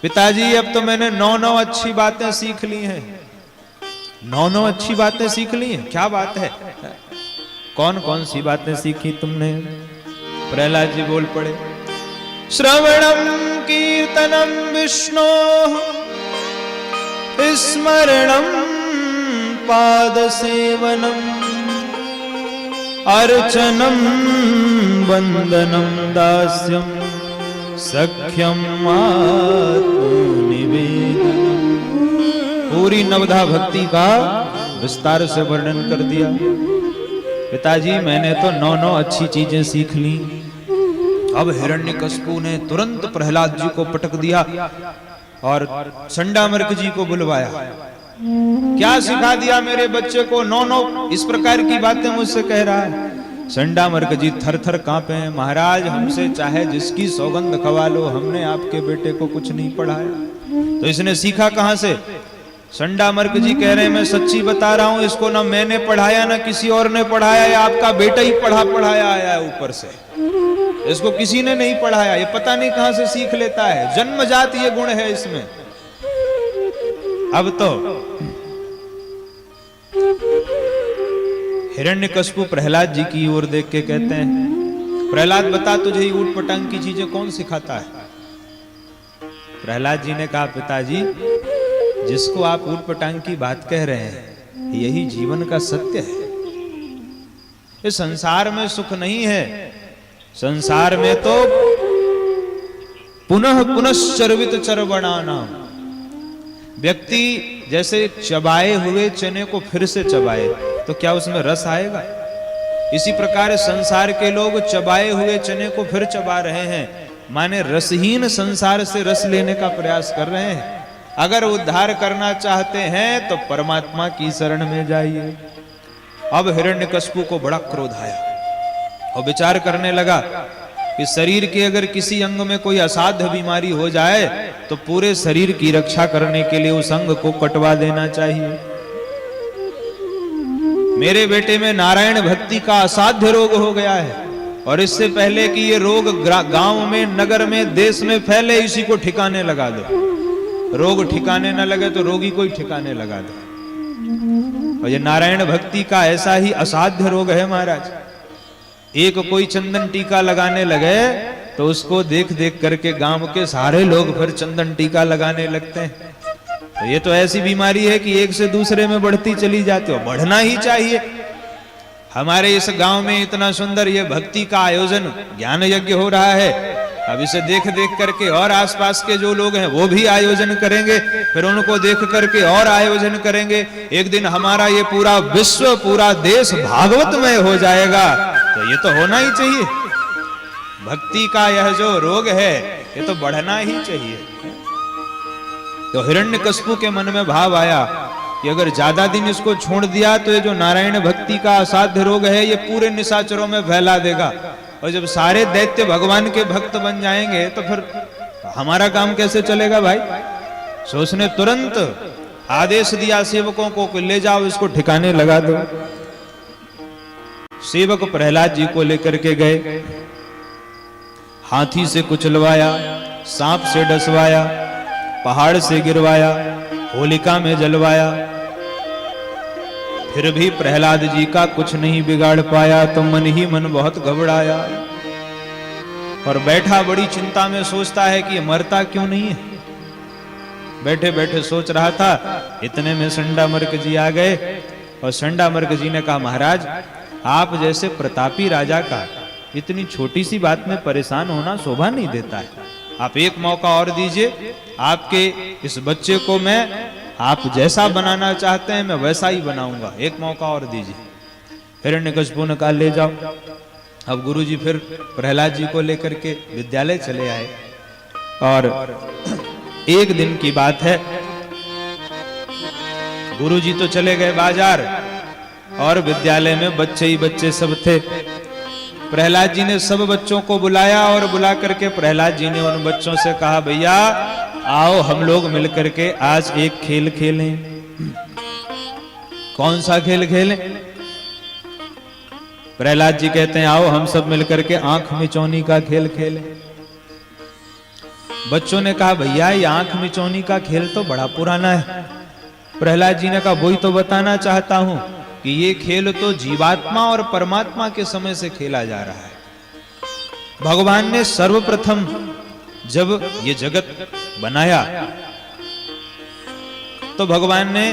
पिताजी अब तो मैंने 9 अच्छी बातें सीख ली हैं। 9 अच्छी बातें सीख ली हैं, क्या बात है? कौन कौन सी बातें सीखी तुमने? प्रहलाद जी बोल पड़े, श्रवणम कीर्तनम विष्णो स्मरणम पाद सेवनम अर्चनम वंदनम दास्यम सख्यम आत्मनिवेदनम। पूरी नवधा भक्ति का विस्तार से वर्णन कर दिया। पिताजी मैंने तो 9 अच्छी चीजें सीख ली। अब हिरण्यकश्यपु ने तुरंत प्रहलाद जी को पटक दिया और चंडामर्क जी को बुलवाया। क्या सिखा दिया मेरे बच्चे को? 9 इस प्रकार की बातें मुझसे कह रहा है। चंडामर्क जी थर थर कांपे हैं। महाराज हमसे चाहे जिसकी सौगंध खवा लो, हमने आपके बेटे को कुछ नहीं पढ़ाया। तो इसने सीखा कहां से? चंडामर्क जी कह रहे हैं मैं सच्ची बता रहा हूं, इसको ना मैंने पढ़ाया ना किसी और ने पढ़ाया, ये आपका बेटा ही पढ़ाया आया है ऊपर से। इसको किसी ने नहीं पढ़ाया, ये पता नहीं कहां से सीख लेता है, जन्मजात ये गुण है इसमें। अब तो हिरण्यकश्यपु प्रहलाद जी की ओर देख के कहते हैं, प्रहलाद बता तुझे ये ऊट पटांग की चीजें कौन सिखाता है? प्रहलाद जी ने कहा, पिताजी जिसको आप ऊट पटांग की बात कह रहे हैं यही जीवन का सत्य है। इस संसार में सुख नहीं है, संसार में तो पुनः पुनश्चर्वित चर्वणानाम। व्यक्ति जैसे चबाए हुए चने को फिर से चबाए तो क्या उसमें रस आएगा? इसी प्रकार संसार के लोग चबाए हुए चने को फिर चबा रहे हैं, माने रसहीन संसार से रस लेने का प्रयास कर रहे हैं। अगर उद्धार करना चाहते हैं तो परमात्मा की शरण में जाइए। अब हिरण्यकश्यपु को बड़ा क्रोध आया और विचार करने लगा कि शरीर के अगर किसी अंग में कोई असाध्य बीमारी हो जाए तो पूरे शरीर की रक्षा करने के लिए उस अंग को कटवा देना चाहिए। मेरे बेटे में नारायण भक्ति का असाध्य रोग हो गया है और इससे पहले कि ये रोग गांव में, नगर में, देश में फैले, इसी को ठिकाने लगा दो। रोग ठिकाने न लगे तो रोगी को ही ठिकाने लगा दो। और ये नारायण भक्ति का ऐसा ही असाध्य रोग है महाराज। एक कोई चंदन टीका लगाने लगे तो उसको देख देख करके गांव के सारे लोग फिर चंदन टीका लगाने लगते हैं। तो ये तो ऐसी बीमारी है कि एक से दूसरे में बढ़ती चली जाती है, बढ़ना ही चाहिए। हमारे इस गांव में इतना सुंदर ये भक्ति का आयोजन, ज्ञान यज्ञ हो रहा है। अब इसे देख देख करके और आसपास के जो लोग हैं वो भी आयोजन करेंगे, फिर उनको देख करके और आयोजन करेंगे। एक दिन हमारा ये पूरा विश्व, पूरा देश भागवतमय हो जाएगा। तो ये तो होना ही चाहिए। भक्ति का यह जो रोग है ये तो बढ़ना ही चाहिए। तो हिरण्यकश्यपु के मन में भाव आया कि अगर ज्यादा दिन इसको छोड़ दिया तो ये जो नारायण भक्ति का असाध्य रोग है ये पूरे निशाचरों में फैला देगा, और जब सारे दैत्य भगवान के भक्त बन जाएंगे तो फिर हमारा काम कैसे चलेगा भाई? सो उसने तुरंत आदेश दिया सेवकों को कि ले जाओ इसको ठिकाने लगा दो। सेवक प्रहलाद जी को लेकर के गए, हाथी से कुचलवाया, सांप से डसवाया, पहाड़ से गिरवाया, होलिका में जलवाया, फिर भी प्रहलाद जी का कुछ नहीं बिगाड़ पाया। तो मन ही मन बहुत घबराया और बैठा बड़ी चिंता में सोचता है कि ये मरता क्यों नहीं है। बैठे बैठे सोच रहा था, इतने में चंडामर्क जी आ गए और चंडामर्क जी ने कहा, महाराज आप जैसे प्रतापी राजा का इतनी छोटी सी बात में परेशान होना शोभा नहीं देता है। आप एक मौका और दीजिए, आपके इस बच्चे को मैं आप जैसा बनाना चाहते हैं मैं वैसा ही बनाऊंगा, एक मौका और दीजिए। हिरण्यकश्यपु ने कहा ले जाओ। अब गुरुजी फिर प्रहलाद जी को लेकर के विद्यालय चले आए और एक दिन की बात है, गुरुजी तो चले गए बाजार और विद्यालय में बच्चे ही बच्चे सब थे। प्रहलाद जी ने सब बच्चों को बुलाया और बुला करके प्रहलाद जी ने उन बच्चों से कहा, भैया आओ हम लोग मिलकर के आज एक खेल खेलें। कौन सा खेल खेलें? प्रहलाद जी कहते हैं आओ हम सब मिलकर के आंख मिचौनी का खेल खेलें। बच्चों ने कहा भैया ये आंख मिचौनी का खेल तो बड़ा पुराना है। प्रहलाद जी ने कहा वही तो बताना चाहता हूं कि ये खेल तो जीवात्मा और परमात्मा के समय से खेला जा रहा है। भगवान ने सर्वप्रथम जब ये जगत बनाया तो भगवान ने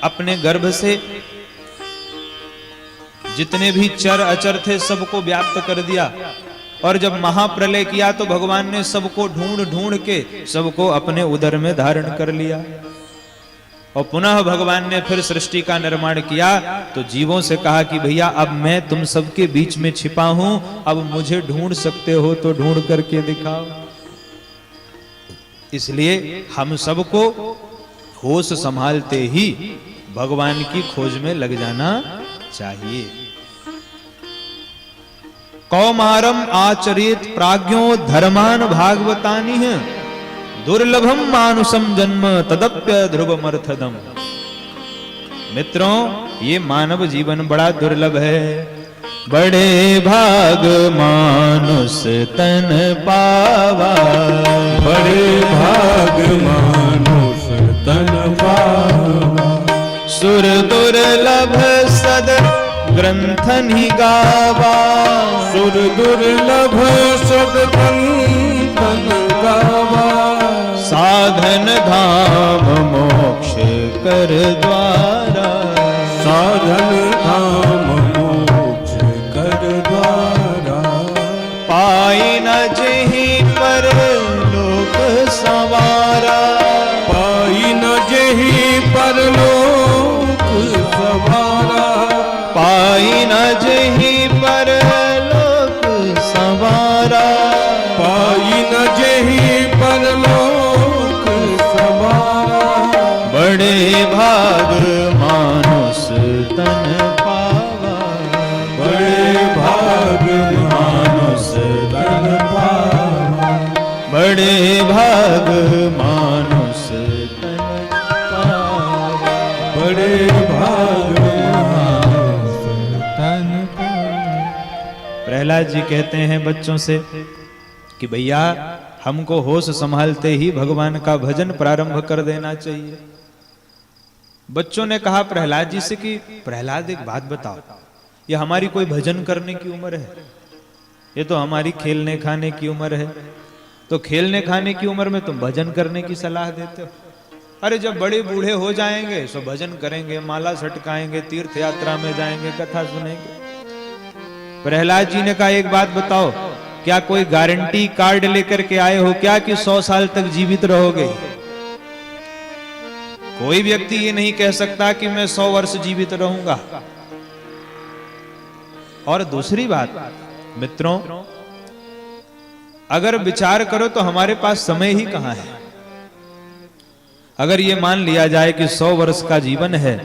अपने गर्भ से जितने भी चर अचर थे सबको व्याप्त कर दिया, और जब महाप्रलय किया तो भगवान ने सबको ढूंढ ढूंढ के सबको अपने उदर में धारण कर लिया। और पुनः भगवान ने फिर सृष्टि का निर्माण किया तो जीवों से कहा कि भैया अब मैं तुम सबके बीच में छिपा हूं, अब मुझे ढूंढ सकते हो तो ढूंढ करके दिखाओ। इसलिए हम सबको होश संभालते ही भगवान की खोज में लग जाना चाहिए। कौमारम आचरित प्राज्ञो धर्मान भागवतानि है दुर्लभम मानुषम जन्म तदप्य ध्रुवमर्थदम। मित्रों ये मानव जीवन बड़ा दुर्लभ है। बड़े भाग मानुष तन पावा, बड़े भाग मानुष तन पावा। सुर दुर्लभ सद ग्रंथन ही गावा, सुर दुर्लभ सद ग्रंथन गावा। साधन धाम मोक्ष कर द्वारा, साधन धाम मोक्ष कर द्वारा। पाई न जेहि पर लोक सवारा, पाई न जेहि पर लोक सवारा। पाई न जेहि पर लोक सवारा, पाई न जेहि पर लोक सवारा। बड़े भाग मानुष तन पावा, बड़े भाग मानुष तन पावा। बड़े भाग मानुष तन पावा, बड़े भाग मानुष तन पावा। प्रहलाद जी कहते हैं बच्चों से कि भैया हमको होश संभालते ही भगवान का भजन प्रारंभ कर देना चाहिए। बच्चों ने कहा प्रहलाद जी से कि प्रहलाद एक बात बताओ, ये हमारी कोई भजन करने की उम्र है? ये तो हमारी खेलने खाने की उम्र है। तो खेलने खाने की उम्र में तुम भजन करने की सलाह देते हो? अरे जब बड़े बूढ़े हो जाएंगे तो भजन करेंगे, माला सटकाएंगे, तीर्थ यात्रा में जाएंगे, कथा सुनेंगे। प्रहलाद जी ने कहा एक बात बताओ, क्या कोई गारंटी कार्ड लेकर के आए हो क्या कि 100 साल तक जीवित रहोगे? कोई व्यक्ति ये नहीं कह सकता कि मैं 100 वर्ष जीवित रहूंगा। और दूसरी बात मित्रों, अगर विचार करो तो हमारे पास समय ही कहां है। अगर ये मान लिया जाए कि 100 वर्ष का जीवन है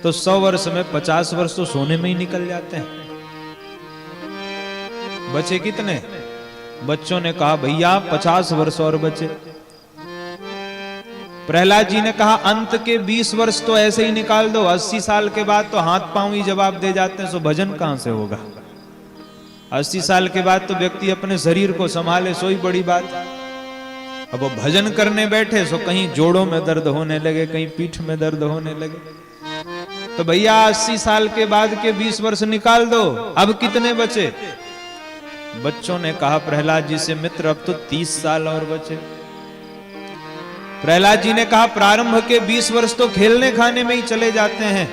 तो 100 वर्ष में 50 वर्ष तो सोने में ही निकल जाते हैं। बचे कितने? बच्चों ने कहा भैया 50 वर्ष और बचे। प्रहलाद जी ने कहा अंत के 20 वर्ष तो ऐसे ही निकाल दो, 80 साल के बाद तो हाथ पांव ही जवाब दे जाते हैं, सो भजन कहां से होगा? 80 साल के बाद तो व्यक्ति अपने शरीर को संभाले, सो ही बड़ी बात। अब वो भजन करने बैठे सो कहीं जोड़ों में दर्द होने लगे, कहीं पीठ में दर्द होने लगे। तो भैया 80 साल के बाद के 20 वर्ष निकाल दो, अब कितने बचे? बच्चों ने कहा प्रहलाद जी से मित्र अब तो 30 साल और बचे। प्रहलाद जी ने कहा प्रारंभ के 20 वर्ष तो खेलने खाने में ही चले जाते हैं,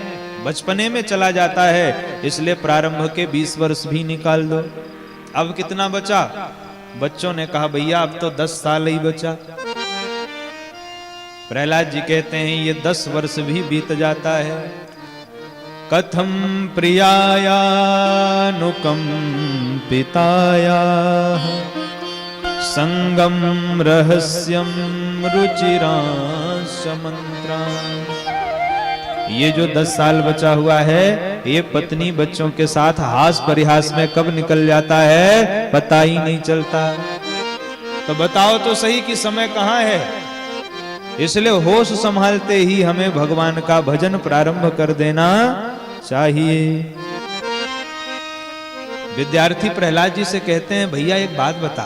बचपने में चला जाता है, इसलिए प्रारंभ के 20 वर्ष भी निकाल दो। अब कितना बचा? बच्चों ने कहा भैया अब तो 10 साल ही बचा। प्रहलाद जी कहते हैं ये 10 वर्ष भी बीत जाता है। कथम प्रियाया नुकंपिताया संगम रहस्यम रुचिरांश मंत्रा। ये जो 10 साल बचा हुआ है ये पत्नी बच्चों के साथ हास परिहास में कब निकल जाता है पता ही नहीं चलता। तो बताओ तो सही कि समय कहां है। इसलिए होश संभालते ही हमें भगवान का भजन प्रारंभ कर देना चाहिए। विद्यार्थी प्रहलाद जी से कहते हैं भैया एक बात बता,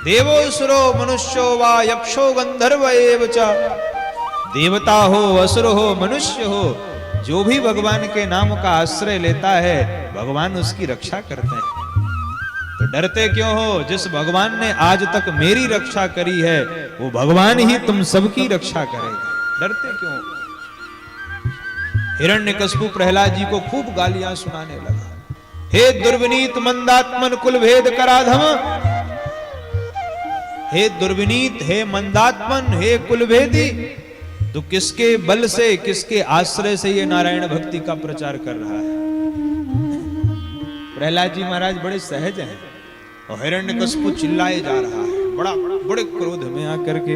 देवोसुरो मनुष्यो वा यक्षो गंधर्व एव च, देवता हो असुर हो मनुष्य हो, जो भी भगवान के नाम का आश्रय लेता है भगवान उसकी रक्षा करते हैं। तो डरते क्यों हो? जिस भगवान ने आज तक मेरी रक्षा करी है वो भगवान ही तुम सबकी रक्षा करेगा, डरते क्यों? हिरण्यकशिपु प्रहलाद जी को खूब गालियां सुनाने लगा। हे दुर्विनीत मंदात्मन कुल भेद कराधम, हे दुर्विनीत, हे मंदात्मन, हे कुलभेदी, तो किसके बल से, किसके आश्रय से ये नारायण भक्ति का प्रचार कर रहा है? प्रहलाद जी महाराज बड़े सहज हैं और हिरण्यकशिपु चिल्लाए जा रहा है बड़े क्रोध में आकर के।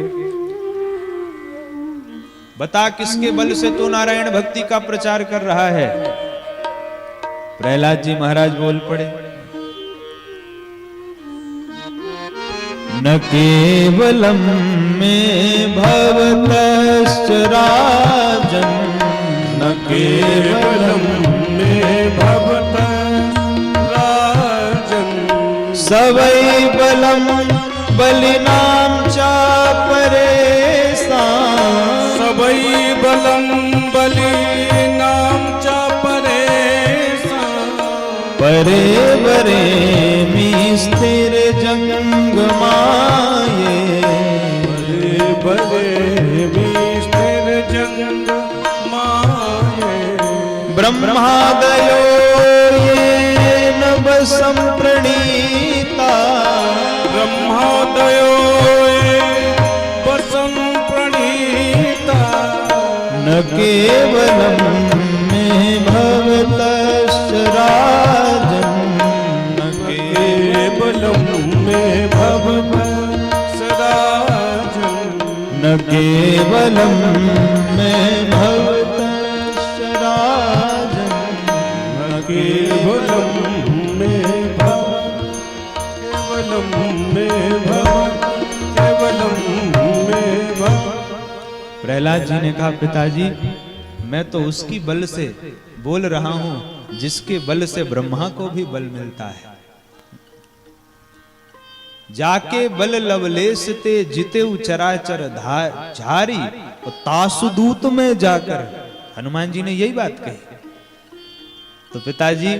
बता किसके बल से तू नारायण भक्ति का प्रचार कर रहा है? प्रहलाद जी महाराज बोल पड़े, न केवलम में भवतश्च राजन, न केवलम में भवतश्च राजन, सवै बलम बलिनाम च परेषां, सवै बलम बलिनाम च परेषां, परे वरे मी स्थिर जंग माये, परे मी स्थिर जंग माये, ब्रह्मादयो येन वशं प्रणीता, ब्रह्मोदयो वशं प्रणीता, न केवलम में भवतश्च राजन, न केवलम में भवतश्च राजन, न केवलम में भवतश्च राजन, न केवलम में भव, केवलम में भव, केवलम में भव। प्रहलाद जी ने कहा, पिताजी मैं तो उसकी बल से बोल रहा हूं जिसके बल से ब्रह्मा को भी बल मिलता है। जाके बल लवलेश ते जिते चराचर झारी, और तासुदूत में जाकर, हनुमान जी ने यही बात कही। तो पिताजी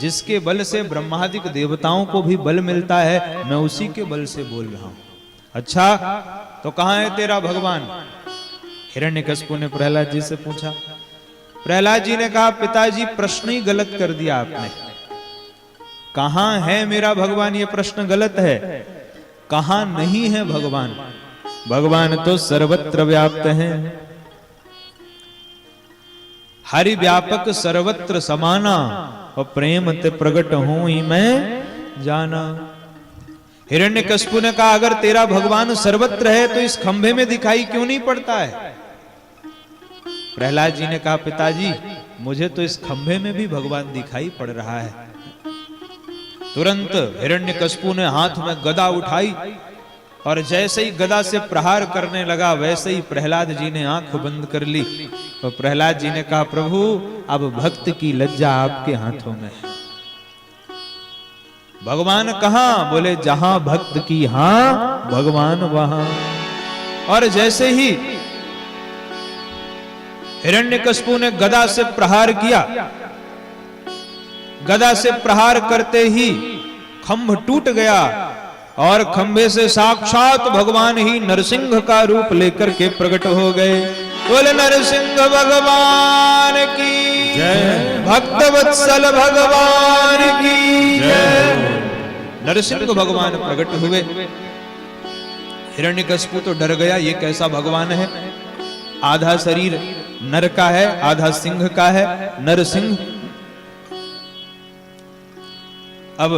जिसके बल से ब्रह्मादिक देवताओं को भी बल मिलता है मैं उसी के बल से बोल रहा हूं। अच्छा तो कहां है तेरा भगवान? हिरण्यकशिपु ने प्रहलाद जी से पूछा। प्रहलाद जी ने कहा, पिताजी प्रश्न ही गलत कर दिया आपने। कहां है मेरा भगवान, ये प्रश्न गलत है। कहां नहीं है भगवान? भगवान तो सर्वत्र व्याप्त हैं। हरि व्यापक सर्वत्र समाना, और प्रेम ते प्रगट हूं ही मैं जाना। हिरण्यकशिपु ने कहा, अगर तेरा भगवान सर्वत्र है तो इस खंभे में दिखाई क्यों नहीं पड़ता है? प्रहलाद जी ने कहा, पिताजी मुझे तो इस खंभे में भी भगवान दिखाई पड़ रहा है। तुरंत हिरण्यकशिपु ने हाथ में गदा उठाई और जैसे ही गदा से प्रहार करने लगा वैसे ही प्रहलाद जी ने आंख बंद कर ली। और प्रहलाद जी ने कहा, प्रभु अब भक्त की लज्जा आपके हाथों में है। भगवान कहां? बोले जहां भक्त की हां भगवान वहां। और जैसे ही हिरण्यकशिपु ने गदा से प्रहार किया, गदा से प्रहार करते ही खंभ टूट गया और खंभे से साक्षात भगवान ही नरसिंह का रूप लेकर के प्रकट हो गए। बोले नरसिंह भगवान की जय, भक्त वत्सल भगवान की जय। नरसिंह भगवान प्रकट हुए। हिरण्यकशिपु तो डर गया, ये कैसा भगवान है? आधा शरीर नर का है, आधा सिंह का है। नरसिंह अब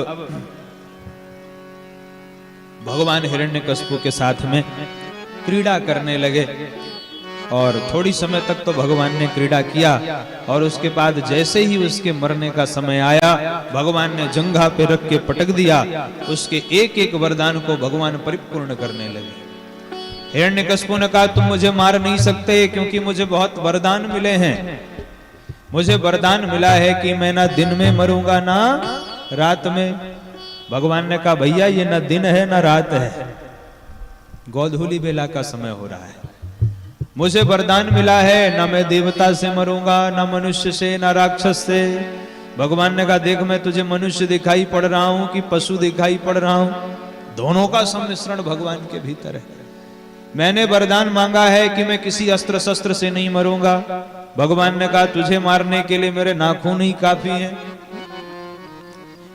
भगवान हिरण्यकशिपु के साथ में क्रीड़ा करने लगे और थोड़ी समय तक तो भगवान ने क्रीड़ा किया और उसके बाद जैसे ही उसके मरने का समय आया भगवान ने जंघा पे रख के पटक दिया। उसके एक एक वरदान को भगवान परिपूर्ण करने लगे। हिरण्यकशिपु ने कहा, तुम मुझे मार नहीं सकते क्योंकि मुझे बहुत वरदान मिले हैं। मुझे वरदान मिला है कि मैं ना दिन में मरूंगा ना रात में। भगवान ने कहा भैया ये न दिन है न रात है, गोधूली बेला का समय हो रहा है। मुझे वरदान मिला है, न मैं देवता से मरूंगा, न मनुष्य से, न राक्षस से। भगवान ने कहा देख मैं तुझे मनुष्य दिखाई पड़ रहा हूं कि पशु दिखाई पड़ रहा हूं, दोनों का सम्मिश्रण भगवान के भीतर है। मैंने वरदान मांगा है कि मैं किसी अस्त्र शस्त्र से नहीं मरूंगा। भगवान ने कहा तुझे मारने के लिए मेरे नाखून ही काफी हैं।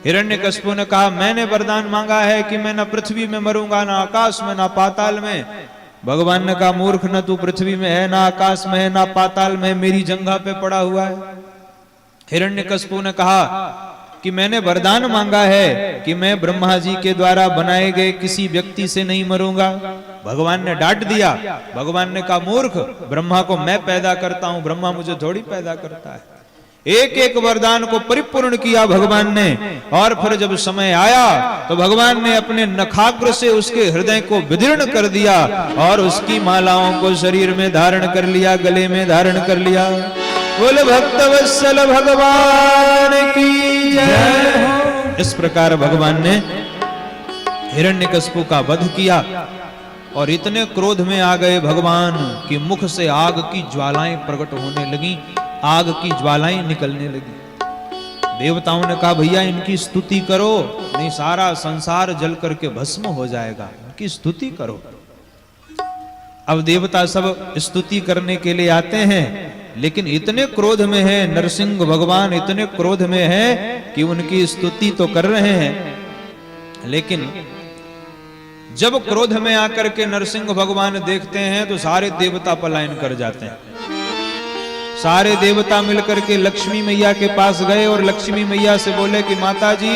हिरण्यकशिपु ने कहा मैंने वरदान मांगा है कि मैं न पृथ्वी में मरूंगा, न आकाश में, न पाताल में। भगवान ने कहा मूर्ख, न तू पृथ्वी में है, न आकाश में है, न पाताल में, मेरी जंघा पे पड़ा हुआ है। हिरण्यकशिपु ने कहा कि मैंने वरदान मांगा है कि मैं ब्रह्मा जी के द्वारा बनाए गए किसी व्यक्ति से नहीं मरूंगा। भगवान ने डांट दिया। भगवान ने कहा मूर्ख, ब्रह्मा को मैं पैदा करता हूं, ब्रह्मा मुझे थोड़ी पैदा करता है। एक एक वरदान को परिपूर्ण किया भगवान ने, और फिर जब समय आया तो भगवान ने अपने नखाग्र से उसके हृदय को विदीर्ण कर दिया और उसकी मालाओं को शरीर में धारण कर लिया, गले में धारण कर लिया। बोल भक्तवत्सल भगवान की जय। इस प्रकार भगवान ने हिरण्यकशिपु का वध किया और इतने क्रोध में आ गए भगवान कि मुख से आग की ज्वालाएं प्रकट होने लगी, आग की ज्वालाएं निकलने लगी। देवताओं ने कहा भैया इनकी स्तुति करो, नहीं सारा संसार जल करके भस्म हो जाएगा, इनकी स्तुति करो। अब देवता सब स्तुति करने के लिए आते हैं, लेकिन इतने क्रोध में है नरसिंह भगवान, इतने क्रोध में है कि उनकी स्तुति तो कर रहे हैं, लेकिन जब क्रोध में आकर के नरसिंह भगवान देखते हैं तो सारे देवता पलायन कर जाते हैं। सारे देवता मिलकर के लक्ष्मी मैया के पास गए और लक्ष्मी मैया से बोले कि माता जी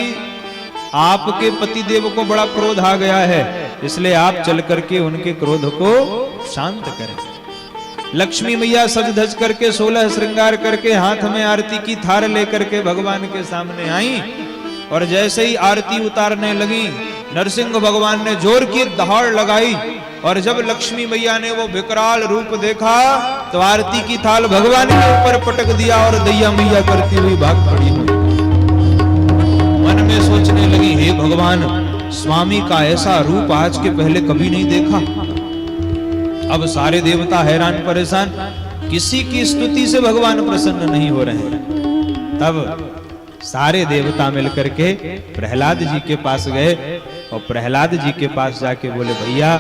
आपके पति देव को बड़ा क्रोध आ गया है, इसलिए आप चल करके उनके क्रोध को शांत करें। लक्ष्मी मैया सज धज करके 16 श्रृंगार करके हाथ में आरती की थार लेकर के भगवान के सामने आई, और जैसे ही आरती उतारने लगी नरसिंह भगवान ने जोर की दहाड़ लगाई, और जब लक्ष्मी मैया ने वो विकराल रूप देखा तो आरती की थाल भगवान के ऊपर पटक दिया और दैया मैया करती हुई भाग पड़ी। मन में सोचने लगी हे भगवान, स्वामी का ऐसा रूप आज के पहले कभी नहीं देखा। अब सारे देवता हैरान परेशान, किसी की स्तुति से भगवान प्रसन्न नहीं हो रहे हैं। तब सारे देवता मिलकर के प्रहलाद जी के पास गए और प्रहलाद जी के पास जाके बोले भैया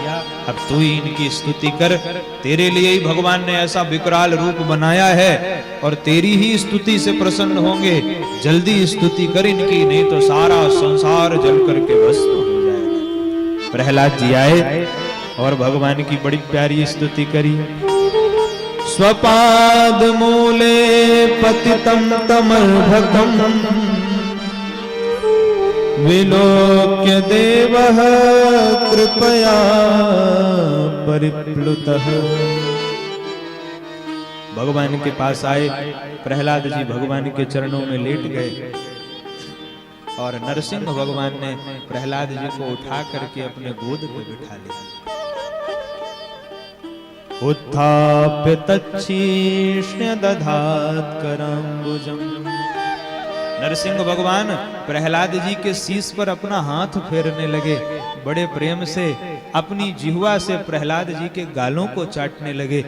अब तू ही इनकी स्तुति कर, तेरे लिए ही भगवान ने ऐसा विकराल रूप बनाया है और तेरी ही स्तुति से प्रसन्न होंगे, जल्दी स्तुति कर इनकी, नहीं तो सारा संसार जल करके भस्म हो जाएगा। प्रहलाद जी आए और भगवान की बड़ी प्यारी स्तुति करी। स्वपाद मूले पतितं तमर्भकं विलोक्य देवः कृपया परिप्लुतः। भगवान के पास आए प्रहलाद जी, भगवान के चरणों में लेट गए और नरसिंह भगवान ने प्रहलाद जी को उठा करके अपने गोद पे बिठा लिया। उत्थाप्य तच्छीष्ण्य दधात कराम्बुजम्। नरसिंह भगवान प्रहलाद जी के शीश पर अपना हाथ फेरने लगे, बड़े प्रेम से अपनी जिह्वा से प्रहलाद जी के गालों को चाटने लगे।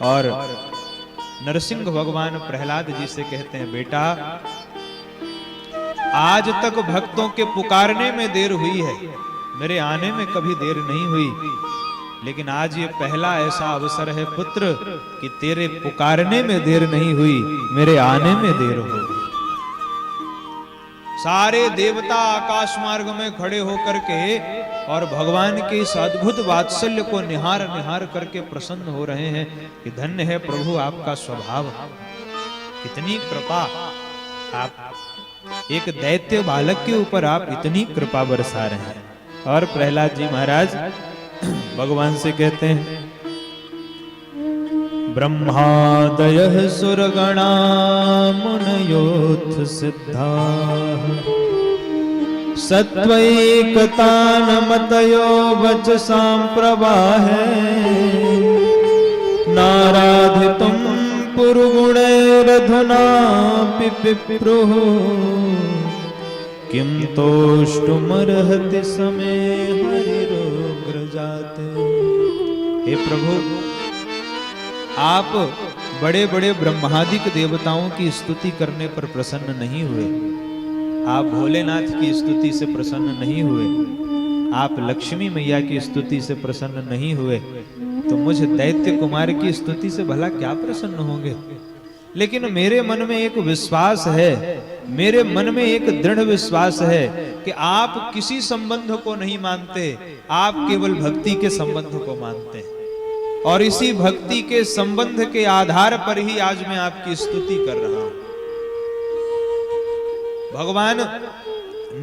और नरसिंह भगवान प्रहलाद जी से कहते हैं बेटा आज तक भक्तों के पुकारने में देर हुई है, मेरे आने में कभी देर नहीं हुई, लेकिन आज ये पहला ऐसा अवसर है पुत्र कि तेरे पुकारने में देर नहीं हुई, मेरे आने में देर हो गई। सारे देवता आकाश मार्ग में खड़े होकर के और भगवान के इस अद्भुत वात्सल्य को निहार निहार करके प्रसन्न हो रहे हैं कि धन्य है प्रभु आपका स्वभाव, कितनी कृपा, आप एक दैत्य बालक के ऊपर आप इतनी कृपा बरसा रहे हैं। और प्रहलाद जी महाराज भगवान से कहते हैं ब्रह्मादयः सुरगणा मुनयोऽथ सिद्धाः सत्वैकतानमतयो वचसां प्रवाहे नाराधितुं पुरुगुणैरधुनापि पिप्रुः किम तोष्टुमर्हति समय हरिरोग्र जाते। हे प्रभु, आप बड़े बड़े ब्रह्मादिक देवताओं की स्तुति करने पर प्रसन्न नहीं हुए, आप भोलेनाथ की स्तुति से प्रसन्न नहीं हुए, आप लक्ष्मी मैया की स्तुति से प्रसन्न नहीं हुए, तो मुझ दैत्य कुमार की स्तुति से भला क्या प्रसन्न होंगे। लेकिन मेरे मन में एक विश्वास है, मेरे मन में एक दृढ़ विश्वास है कि आप किसी संबंध को नहीं मानते, आप केवल भक्ति के संबंध को मानते हैं, और इसी भक्ति के संबंध के आधार पर ही आज मैं आपकी स्तुति कर रहा हूं। भगवान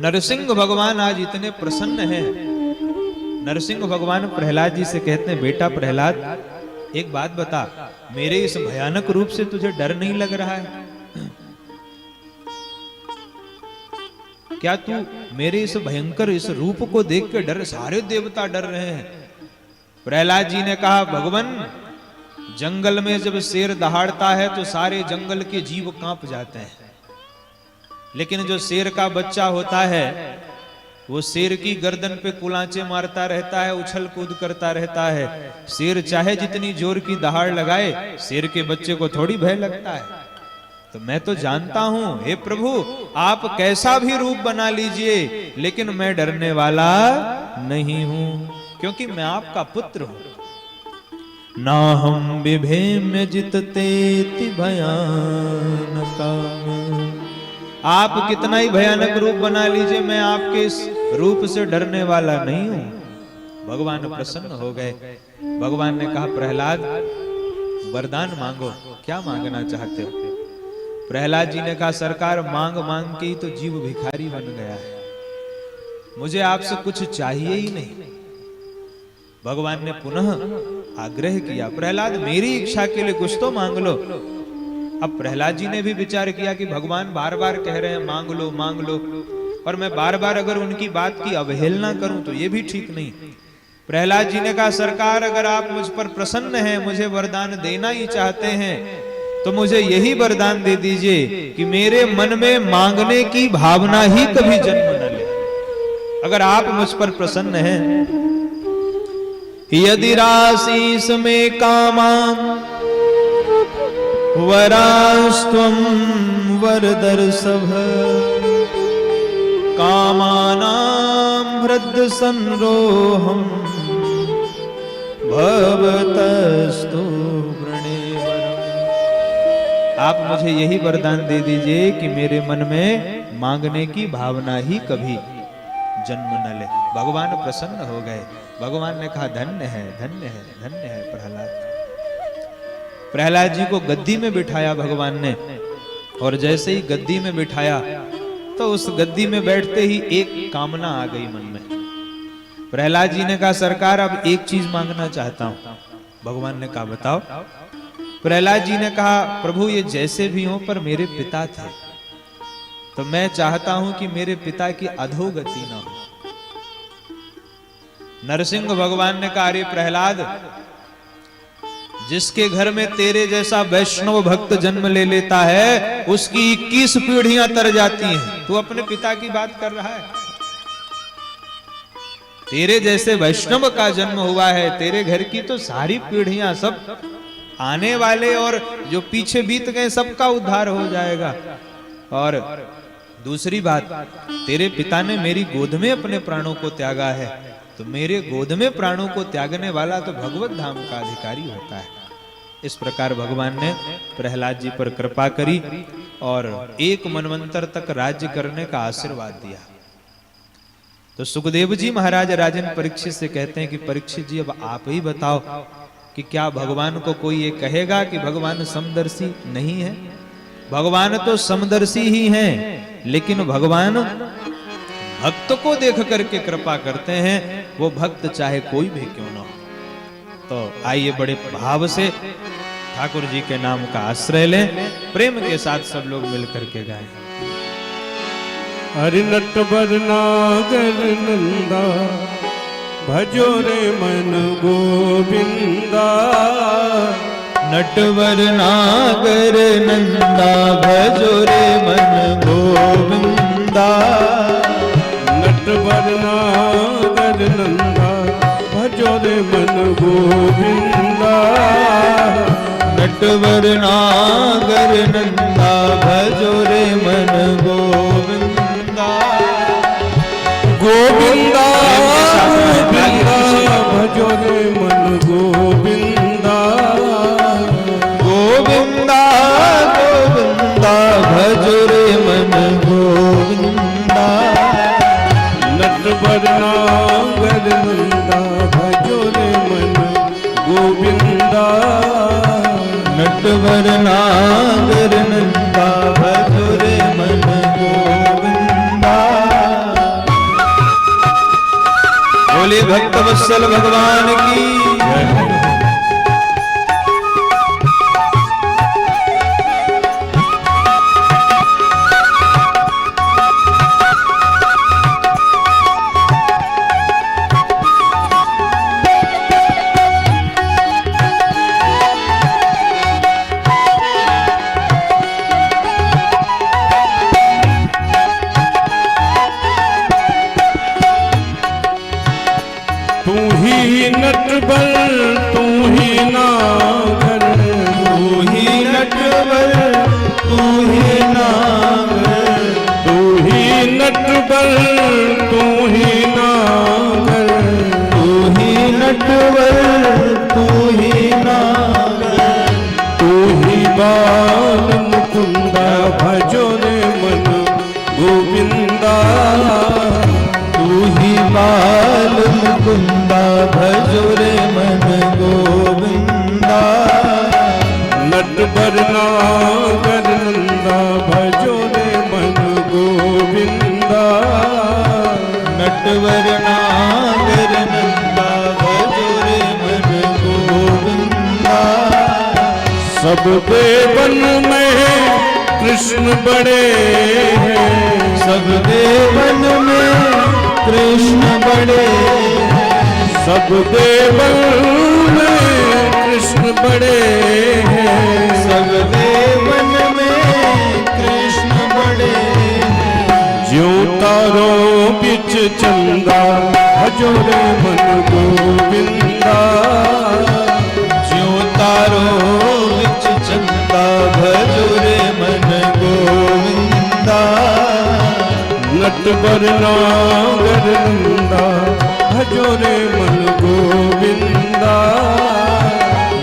नरसिंह भगवान आज इतने प्रसन्न हैं। नरसिंह भगवान प्रहलाद जी से कहते हैं, बेटा प्रहलाद, एक बात बता, मेरे इस भयानक रूप से तुझे डर नहीं लग रहा है? क्या तू मेरे इस भयंकर इस रूप को देख के डर? सारे देवता डर रहे हैं। प्रहलाद जी ने कहा, भगवान, जंगल में जब शेर दहाड़ता है तो सारे जंगल के जीव कांप जाते हैं, लेकिन जो शेर का बच्चा होता है वो शेर की गर्दन पे कुलांचे मारता रहता है, उछल कूद करता रहता है। शेर चाहे जितनी जोर की दहाड़ लगाए, शेर के बच्चे को थोड़ी भय लगता है। तो मैं तो जानता हूं, हे प्रभु, आप कैसा भी रूप बना लीजिए, लेकिन मैं डरने वाला नहीं हूं, क्योंकि मैं आपका पुत्र हूं। ना हम विभेम्य जितते भयानका। आप कितना ही भयानक रूप बना लीजिए, मैं आपके इस रूप से डरने वाला नहीं हूं। भगवान प्रसन्न हो गए। भगवान ने कहा, प्रहलाद, वरदान मांगो, क्या मांगना चाहते हो? प्रहलाद जी ने कहा, सरकार, मांग मांग के ही तो जीव भिखारी बन गया है, मुझे आपसे कुछ चाहिए ही नहीं। भगवान ने पुनः आग्रह किया, प्रहलाद, मेरी इच्छा के लिए कुछ तो मांग लो। अब प्रहलाद जी ने भी विचार किया कि भगवान बार बार कह रहे हैं मांग लो मांग लो, और मैं बार बार अगर उनकी बात की अवहेलना करूं तो ये भी ठीक नहीं। प्रहलाद जी ने कहा, सरकार, अगर आप मुझ पर प्रसन्न हैं, मुझे वरदान देना ही चाहते हैं, तो मुझे यही वरदान दे दीजिए कि मेरे मन में मांगने की भावना ही कभी जन्म न ले। अगर आप मुझ पर प्रसन्न हैं, यदि राशीस में कामाम वरास्त्वं वरदर्शभ कामानां हृदय संरोहम् भवतस्तु वृणेवरम्। आप मुझे यही वरदान दे दीजिए कि मेरे मन में मांगने की भावना ही कभी जन्म न ले। भगवान प्रसन्न हो गए। भगवान ने कहा, धन्य है, धन्य है, धन्य है प्रहलाद। प्रहलाद जी को गद्दी में बिठाया भगवान ने, और जैसे ही गद्दी में बिठाया तो उस गद्दी में बैठते ही एक कामना आ गई मन में। प्रहलाद जी ने कहा, सरकार, अब एक चीज मांगना चाहता हूं। भगवान ने कहा, बताओ। प्रहलाद जी ने कहा, प्रभु, ये जैसे भी हो पर मेरे पिता थे, तो मैं चाहता हूं कि मेरे पिता की अधोगति ना हो। नरसिंह भगवान ने कहा, अरे प्रहलाद, जिसके घर में तेरे जैसा वैष्णव भक्त जन्म ले लेता है, उसकी 21 पीढ़ियां तर जाती हैं। तू अपने पिता की बात कर रहा है? तेरे जैसे वैष्णव का जन्म हुआ है, तेरे घर की तो सारी पीढ़ियां, सब आने वाले और जो पीछे बीत गए, सबका उद्धार हो जाएगा। और दूसरी बात, तेरे पिता ने मेरी गोद में अपने प्राणों को त्यागा है, तो मेरे गोद में प्राणों को त्यागने वाला तो भगवत धाम का अधिकारी होता है। इस प्रकार भगवान ने प्रहलाद जी पर कृपा करी और एक मनवंतर तक राज्य करने का आशीर्वाद दिया। तो सुखदेव जी महाराज राजन परीक्षित से कहते हैं कि परीक्षित जी, अब आप ही बताओ कि क्या भगवान को कोई ये कहेगा कि भगवान समदर्शी नहीं है? भगवान तो समदर्शी ही हैं, लेकिन भगवान भक्त को देख करके कृपा करते हैं, वो भक्त चाहे कोई भी क्यों ना हो। तो आइए बड़े भाव से ठाकुर जी के नाम का आश्रय लें, प्रेम के साथ सब लोग मिलकर के गाएं। हरि नटवर नागर नंदा भजो रे मन गोविंदा। नटवर नागर नंदा भजो रे मन गोविंदा। नागर नंदा भजो रे मन गोविंदा नटवर नागर नंदा भजो रे मन गोविंदा गोविंदा गोविंदा भजो रे मन गोविंदा गोविंदा गोविंदा भजो रे मन गोविंदा नटवर नागर नंदा भजो रे मन गोविंदा नटवर नागर नंदा भजो रे मन गोविंदा। बोले भक्त वत्सल भगवान की तू ही नटवर तू ही नागर तू ही नटवर तू ही नागर तू ही नटवर तू ही नागर तू ही नटवर तू ही नागर तू ही बाल मुकुंदा भजो रे मन गोविंदा तू ही बाल मुकुंदा भजो रे मन गोविंदा नटवर नागर नंदा भजो रे मन गोविंदा नटवर नागर नंदा भजो रे मन गोविंदा सब देवन में कृष्ण बड़े हैं सब देवन में कृष्ण बड़े सब देवन में कृष्ण बड़े हैं सब देवन में कृष्ण बड़े ज्यों तारो बिच चंदा भजो रे मन गोविंदा ज्यों तारो विच चंदा भजो रे मन गोविंदा नटवर नागर नंदा भजो रे मन गोविंदा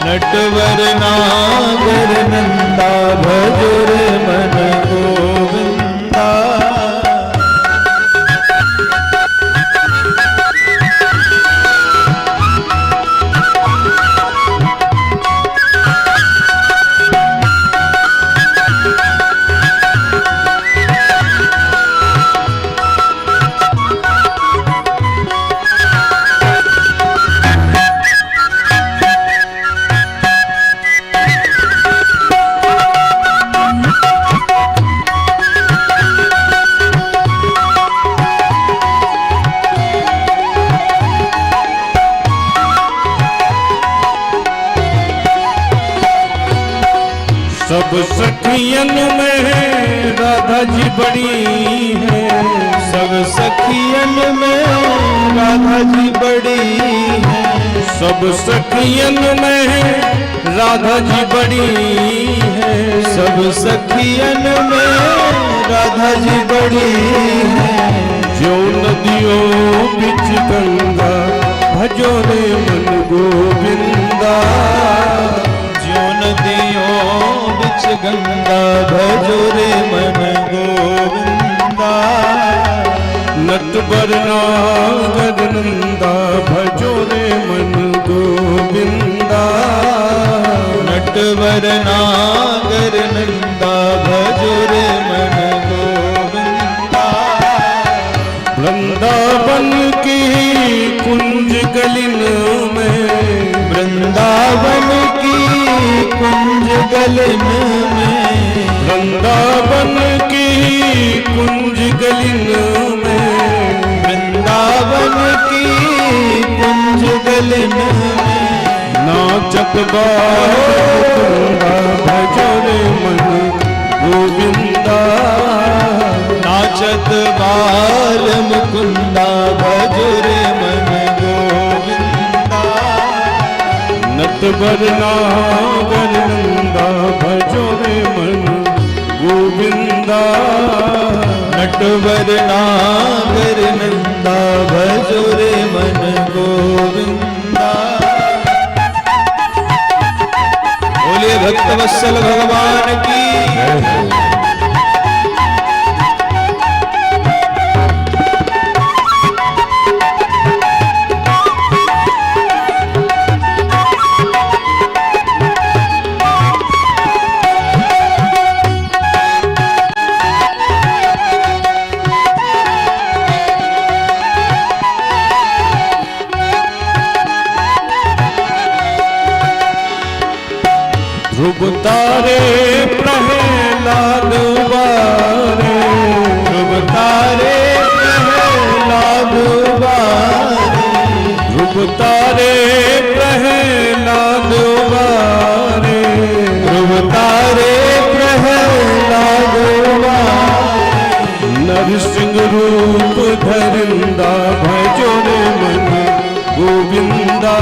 नटवर नागर नंदा भजो रे मन गोविंदा सब सखियन में राधा जी बड़ी है सब सखियन में राधा जी बड़ी है सब सखियन में राधा जी बड़ी है सब सखियन में राधा जी बड़ी है जो नदियों बिच गंगा भजो रे मन गोविंदा ज्यों नदियों बिच गंगा भजो रे मन गोविंदा नटवर नागर नंदा भजो रे मन गोविंदा नटवर नागर नंदा भजो रे मन गोविंदा वृंदावन की कुंज गलिन में वृंदावन की कुंज गलन में वृंदावन की कुंज गलिन में वृंदावन की कुंज गलन में नाचत बाबा भजो रे मन गोविंदा नाचत बाल मुकुंदा बर नागर नंदा भजो रे मन गोविंदा। नटवर नागर नंदा भजो रे मन गोविंदा। बोलिए भक्तवत्सल भगवान की। ध्रुव तारे प्रहलाद बारे, ध्रुव तारे प्रहलाद बारे, ध्रुव तारे प्रहलाद बारे, ध्रुव तारे प्रहलाद बारे। नरसिंह रूप धरिंदा भजो रे मन गोविंदा।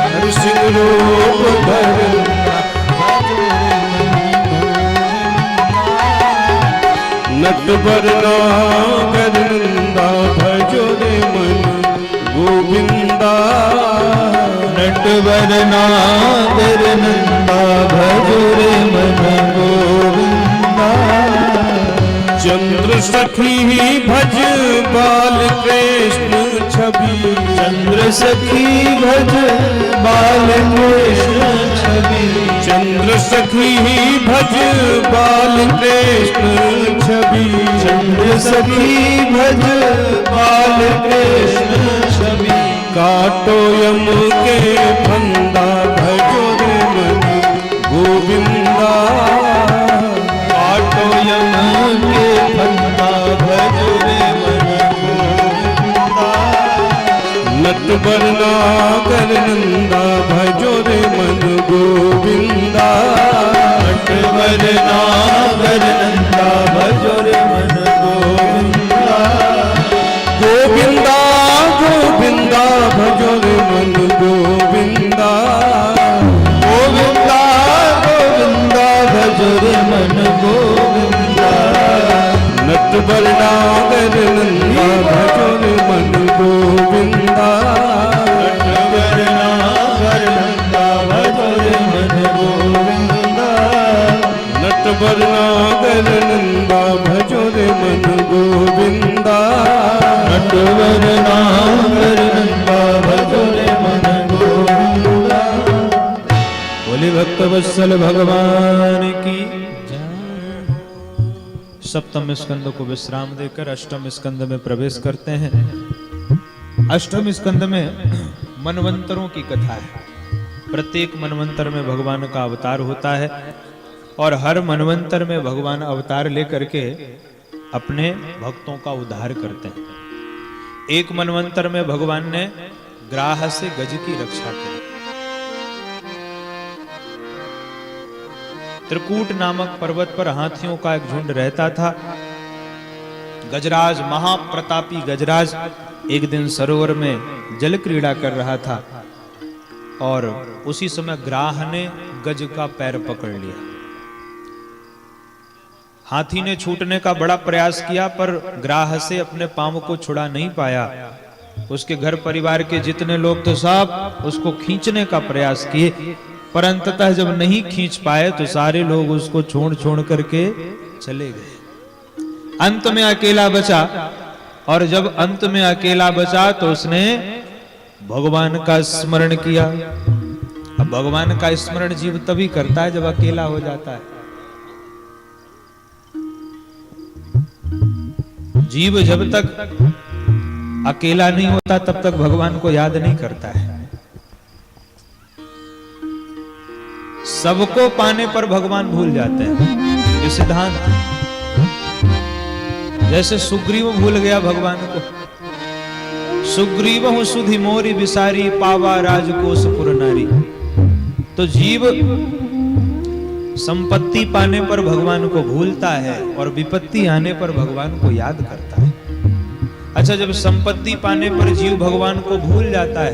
नरसिंह रूप धरिंदा नटवर नागर नंदा भजो रे मन गोविंदा। नटवर नागर नंदा भजो रे मन गोविंदा। चंद्र सखी भज बाल कृष्ण छवि, चंद्र सखी भज बाल कृष्ण छवि, चंद्र सखी भज बाल कृष्ण छवि, चंद्र सखी भज बाल कृष्ण छवि। काटो यम के फंदा भजो रे मन गोविंदा। काटो यम के फंदा भजो रे मन गोविंदा। नटवर नागर नंदा भजो रे मन गोविंदा। नटवर नागर नंदा भजो रे मन गोविंदा। गोविंदा गोविंदा भजो रे मन गोविंदा। गोविंदा गोविंदा भजो रे मन गोविंदा। नटवर नागर नंदा भजो रे मन गोविंदा। नटवर नागर नंदा भजो रे मन गोविंदा। नटवर नागर नंदा भजो रे मन गोविंदा। नटवर नागर नंदा भजो रे मन गोविंदा। बोले भक्तवत्सल भगवान की। सप्तम स्कंद को विश्राम देकर अष्टम स्कंद में प्रवेश करते हैं। अष्टम स्कंद में मनवंतरों की कथा है। प्रत्येक मनवंतर में भगवान का अवतार होता है और हर मनवंतर में भगवान अवतार लेकर के अपने भक्तों का उद्धार करते हैं। एक मनवंतर में भगवान ने ग्राह से गज की रक्षा की। त्रिकूट नामक पर्वत पर हाथियों का एक झुंड रहता था। गजराज, महाप्रतापी गजराज एक दिन सरोवर में जल क्रीड़ा कर रहा था और उसी समय ग्राह ने गज का पैर पकड़ लिया। हाथी ने छूटने का बड़ा प्रयास किया पर ग्राह से अपने पांव को छुड़ा नहीं पाया। उसके घर परिवार के जितने लोग थे सब उसको खींचने का प्रयास किए, पर अंततः जब नहीं खींच पाए तो सारे लोग उसको छोड़ छोड़ करके चले गए। अंत में अकेला बचा और जब अंत में अकेला बचा तो उसने भगवान का स्मरण किया। अब भगवान का स्मरण जीव तभी करता है जब अकेला हो जाता है। जीव जब तक अकेला नहीं होता तब तक भगवान को याद नहीं करता है। सबको पाने पर भगवान भूल जाते हैं, ये सिद्धांत। जैसे सुग्रीव भूल गया भगवान को। सुग्रीव हूं सुधि मोरी बिसारी पावा राजकोष पुर नारी। तो जीव संपत्ति पाने पर भगवान को भूलता है और विपत्ति आने पर भगवान को याद करता है। अच्छा, जब संपत्ति पाने पर जीव भगवान को भूल जाता है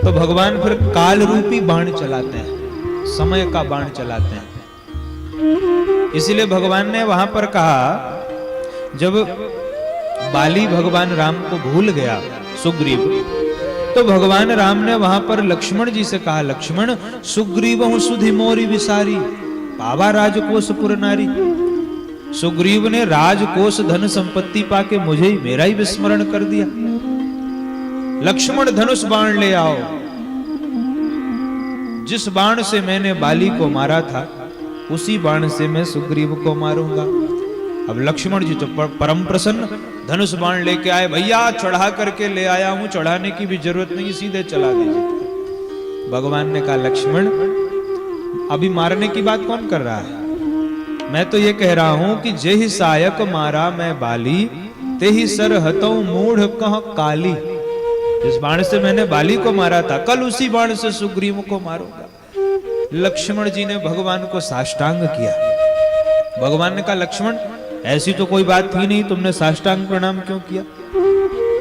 तो भगवान फिर काल रूपी बाण चलाते हैं, समय का बाण चलाते हैं। इसीलिए भगवान ने वहां पर कहा, जब बाली भगवान राम को भूल गया सुग्रीव, तो भगवान राम ने वहां पर लक्ष्मण जी से कहा, लक्ष्मण सुग्रीव सुधि मोरी विसारी पावा राजकोष पुर नारी। सुग्रीव ने राजकोष धन संपत्ति पाके मुझे ही मेरा ही विस्मरण कर दिया। लक्ष्मण धनुष बाण ले आओ, जिस बाण से मैंने बाली को मारा था उसी बाण से मैं सुग्रीव को मारूंगा। अब लक्ष्मण जी तो परम प्रसन्न, धनुष बाण लेके आए। भैया चढ़ा करके ले आया हूं, चढ़ाने की भी जरूरत नहीं, सीधे चला दीजिए। भगवान ने कहा, लक्ष्मण अभी मारने की बात कौन कर रहा है? मैं तो ये कह रहा हूं कि जेहि सायक मारा मैं बाली, तेहि सर हतौ मूढ़ कह काली। जिस बाण से मैंने बाली को मारा था, कल उसी बाण से सुग्रीव को मारूंगा। लक्ष्मण जी ने भगवान को साष्टांग किया। भगवान ने कहा, लक्ष्मण ऐसी तो कोई बात थी नहीं, तुमने साष्टांग प्रणाम क्यों किया?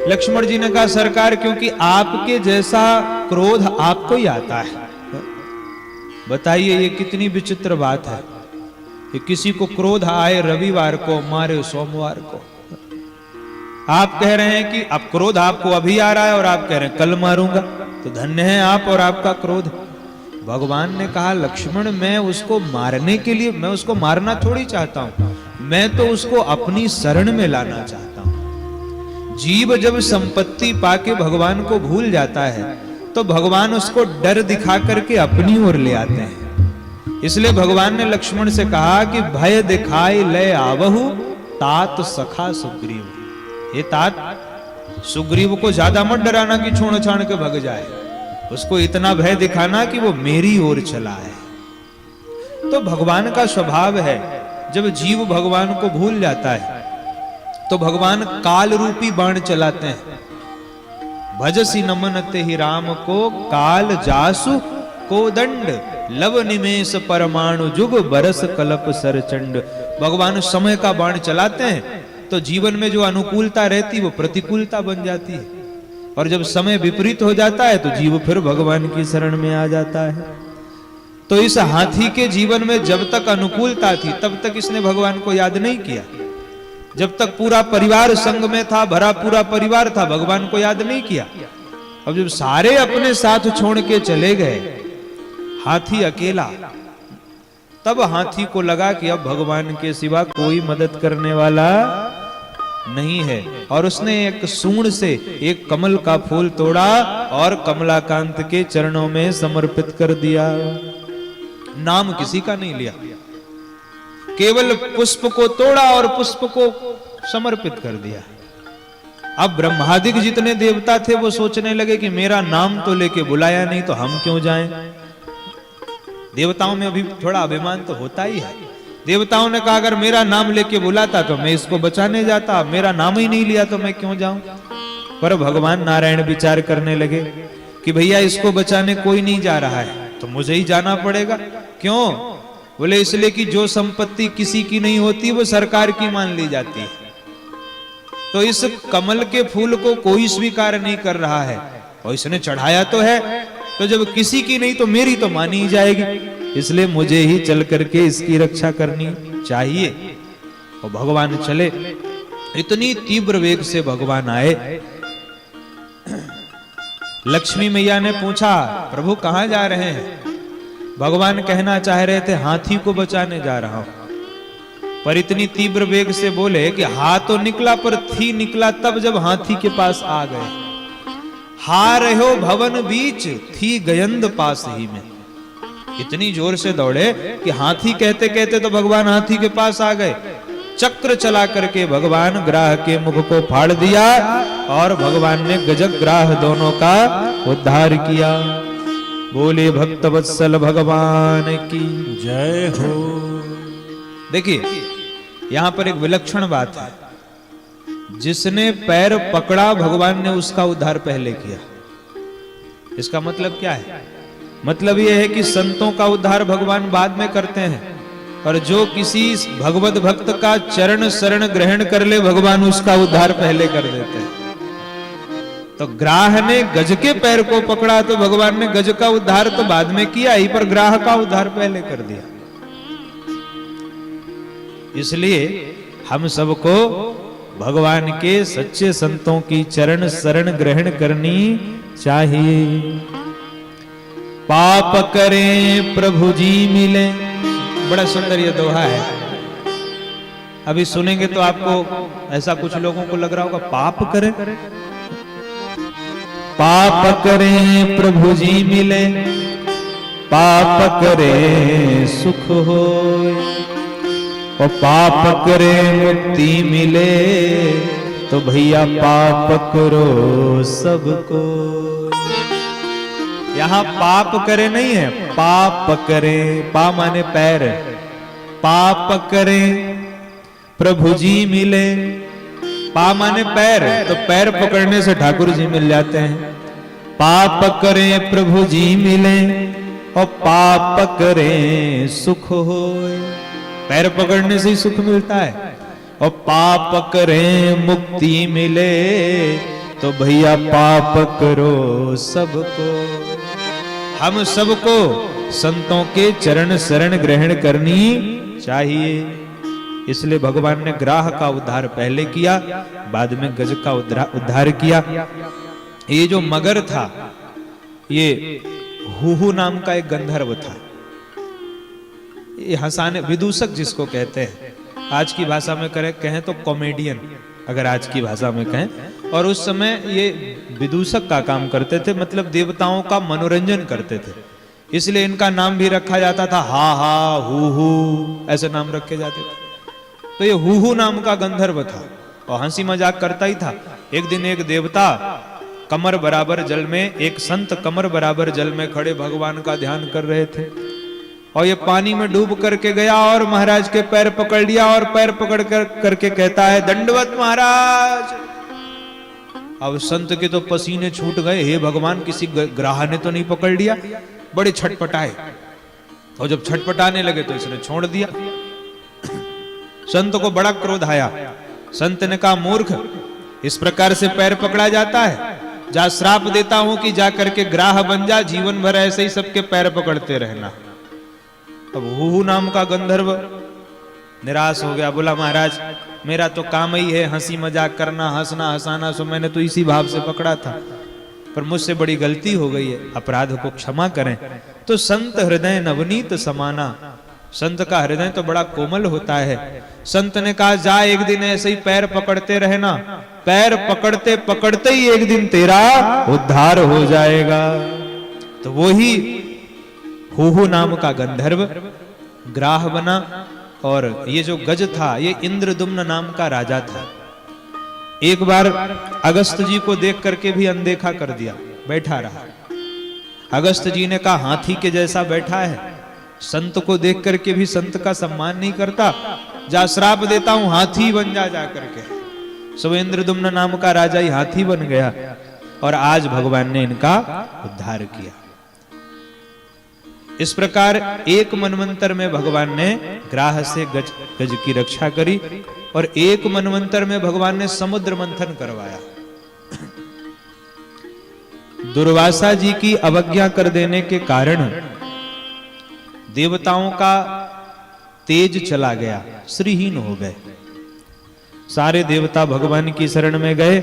लक्ष्मण जी ने कहा, सरकार क्योंकि आपके जैसा क्रोध आपको ही आता है। बताइए ये कितनी विचित्र बात है कि किसी को क्रोध आए रविवार को, मारे सोमवार को। आप कह रहे हैं कि अब क्रोध आपको अभी आ रहा है और आप कह रहे हैं कल मारूंगा, तो धन्य है आप और आपका क्रोध। भगवान ने कहा, लक्ष्मण मैं उसको मारने के लिए, मैं उसको मारना थोड़ी चाहता हूं, मैं तो उसको अपनी शरण में लाना चाहता हूं। जीव जब संपत्ति पाके भगवान को भूल जाता है तो भगवान उसको डर दिखा करके अपनी ओर ले आते हैं। इसलिए भगवान ने लक्ष्मण से कहा कि भय दिखाई ले आवहु तात सखा सुग्रीव। ये तात, सुग्रीव को ज्यादा मत डराना कि छोड़ छाड़ के भग जाए, उसको इतना भय दिखाना कि वो मेरी ओर चला है। तो भगवान का स्वभाव है, जब जीव भगवान को भूल जाता है तो भगवान काल रूपी बाण चलाते हैं। भजसी नमनते ही राम को काल जासु कोदंड, लव निमेष परमाणु जुग बरस कलप सरचंड। भगवान समय का बाण चलाते हैं तो जीवन में जो अनुकूलता रहती वो प्रतिकूलता बन जाती है, और जब समय विपरीत हो जाता है तो जीव फिर भगवान की शरण में आ जाता है। तो इस हाथी के जीवन में जब तक अनुकूलता थी तब तक इसने भगवान को याद नहीं किया। जब तक पूरा परिवार संग में था, भरा पूरा परिवार था, भगवान को याद नहीं किया। अब जब सारे अपने साथ छोड़ के चले गए, हाथी अकेला, तब हाथी को लगा कि अब भगवान के सिवा कोई मदद करने वाला नहीं है, और उसने एक सूंड से एक कमल का फूल तोड़ा और कमलाकांत के चरणों में समर्पित कर दिया। नाम किसी का नहीं लिया, केवल पुष्प को तोड़ा और पुष्प को समर्पित कर दिया। अब ब्रह्मादिक जितने देवता थे वो सोचने लगे कि मेरा नाम तो लेके बुलाया नहीं तो हम क्यों जाएं। देवताओं में अभी थोड़ा अभिमान तो होता ही है। देवताओं ने कहा, अगर मेरा नाम लेके बुलाता तो मैं इसको बचाने जाता, मेरा नाम ही नहीं लिया तो मैं क्यों जाऊं। पर भगवान नारायण विचार करने लगे कि भैया इसको बचाने कोई नहीं जा रहा है तो मुझे ही जाना पड़ेगा। क्यों? बोले इसलिए कि जो संपत्ति किसी की नहीं होती वो सरकार की मान ली जाती है। तो इस कमल के फूल को कोई स्वीकार नहीं कर रहा है और इसने चढ़ाया तो है, तो जब किसी की नहीं तो मेरी तो मानी ही जाएगी, इसलिए मुझे ही चल करके इसकी रक्षा करनी चाहिए। और भगवान चले, इतनी तीव्र वेग से भगवान आए। लक्ष्मी मैया ने पूछा, प्रभु कहां जा रहे हैं? भगवान कहना चाह रहे थे हाथी को बचाने जा रहा हूं, पर इतनी तीव्र वेग से बोले कि हाथ तो निकला पर थी निकला तब जब हाथी के पास आ गए। हार हो भवन बीच थी गयंद पास ही में। इतनी जोर से दौड़े कि हाथी कहते कहते तो भगवान हाथी के पास आ गए। चक्र चला करके भगवान ग्राह के मुख को फाड़ दिया और भगवान ने गजक ग्राह दोनों का उद्धार किया। बोले भक्त वत्सल भगवान की जय हो। देखिए यहां पर एक विलक्षण बात है, जिसने पैर पकड़ा भगवान ने उसका उद्धार पहले किया। इसका मतलब क्या है? मतलब यह है कि संतों का उद्धार भगवान बाद में करते हैं, और जो किसी भगवत भक्त का चरण शरण ग्रहण कर ले भगवान उसका उद्धार पहले कर देते हैं। तो ग्राह ने गज के पैर को पकड़ा तो भगवान ने गज का उद्धार तो बाद में किया ही, पर ग्राह का उद्धार पहले कर दिया। इसलिए हम सबको भगवान के सच्चे संतों की चरण शरण ग्रहण करनी चाहिए। पाप करें प्रभु जी मिले, बड़ा सुंदर ये दोहा है। अभी सुनेंगे तो आपको ऐसा कुछ लोगों को लग रहा होगा, पाप करें, पाप करें प्रभु जी मिले, पाप करें सुख होए, और पाप करें मुक्ति मिले, तो भैया पाप करो सबको। यहां पाप करे नहीं है, पाप करे, पा माने पैर, पाप करे प्रभु जी मिले, पा माने पैर, तो पैर पकड़ने से ठाकुर जी मिल जाते हैं। पाप करें प्रभु जी मिले, और पाप करें सुख होए, पैर पकड़ने से ही सुख मिलता है। और पाप करें मुक्ति मिले, तो भैया पाप करो सबको। हम सबको संतों के चरण शरण ग्रहण करनी चाहिए। इसलिए भगवान ने ग्राह का उद्धार पहले किया, बाद में गज का उद्धार किया। ये जो मगर था, ये हुहु नाम का एक गंधर्व था। ये हंसाने, विदूषक जिसको कहते हैं, आज की भाषा में कहें तो कॉमेडियन, अगर आज की भाषा में कहें। और उस समय ये विदूषक का काम करते थे, मतलब देवताओं का मनोरंजन करते थे। इसलिए इनका नाम भी रखा जाता था, हा हा हु, ऐसे नाम रखे जाते थे। तो ये हुहु नाम का गंधर्व था और हंसी मजाक करता ही था। एक दिन एक देवता कमर बराबर जल में, एक संत कमर बराबर जल में खड़े भगवान का ध्यान कर रहे थे, और ये पानी में डूब करके गया और महाराज के पैर पकड़ लिया, और पैर पकड़ करके कहता है, दंडवत महाराज। अब संत के तो पसीने छूट गए, हे भगवान किसी ग्राह ने तो नहीं पकड़ लिया। बड़े छटपटाए, और जब छटपटाने लगे तो इसने छोड़ दिया। संत को बड़ा क्रोध आया। संत ने कहा, मूर्ख, इस प्रकार से पैर पकड़ा जाता है? जा श्राप देता हूं कि जा करके ग्राह बन जा, जीवन भर ऐसे ही सबके पैर पकड़ते रहना। अब हुहु नाम का गंधर्व निराश हो गया, बोला महाराज मेरा तो काम ही है हंसी मजाक करना, हंसना हंसाना, सो मैंने तो इसी भाव से पकड़ा था, पर मुझसे बड़ी गलती हो गई है, अपराध को क्षमा करें। तो संत हृदय नवनीत समाना, संत का हृदय तो बड़ा कोमल होता है। संत ने कहा, जा एक दिन ऐसे ही पैर पकड़ते रहना, पैर पकड़ते पकड़ते ही एक दिन तेरा उद्धार हो जाएगा। तो वो ही हुहु नाम का गंधर्व ग्राह बना, और ये जो गज था ये इंद्रदुम्न नाम का राजा था। एक बार अगस्त जी को देख करके भी अनदेखा कर दिया, बैठा रहा। अगस्त जी ने कहा, हाथी के जैसा बैठा है, संत को देख करके भी संत का सम्मान नहीं करता, जा श्राप देता हूं हाथी बन जा करके। सो इंद्रदुम्न नाम का राजा ही हाथी बन गया, और आज भगवान ने इनका उद्धार किया। इस प्रकार एक मनवंतर में भगवान ने ग्राह से गज की रक्षा करी, और एक मनवंतर में भगवान ने समुद्र मंथन करवाया। दुर्वासा जी की अवज्ञा कर देने के कारण देवताओं का तेज चला गया, श्रीहीन हो गए। सारे देवता भगवान की शरण में गए,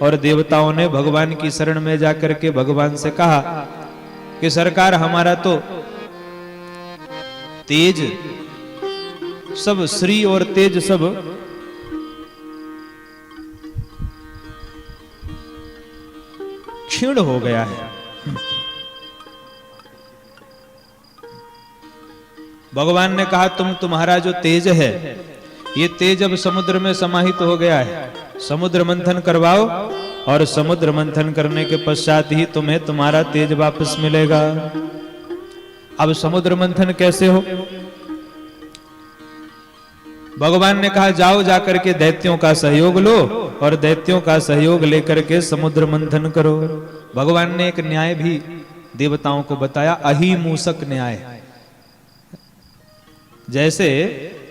और देवताओं ने भगवान की शरण में जाकर के भगवान से कहा कि सरकार हमारा तो तेज सब, श्री और तेज सब क्षीण हो गया है। भगवान ने कहा, तुम्हारा जो तेज है ये तेज अब समुद्र में समाहित हो गया है, समुद्र मंथन करवाओ, और समुद्र मंथन करने के पश्चात ही तुम्हें तुम्हारा तेज वापस मिलेगा। अब समुद्र मंथन कैसे हो? भगवान ने कहा, जाओ जाकर के दैत्यों का सहयोग लो, और दैत्यों का सहयोग लेकर के समुद्र मंथन करो। भगवान ने एक न्याय भी देवताओं को बताया, अहिमूसक न्याय। जैसे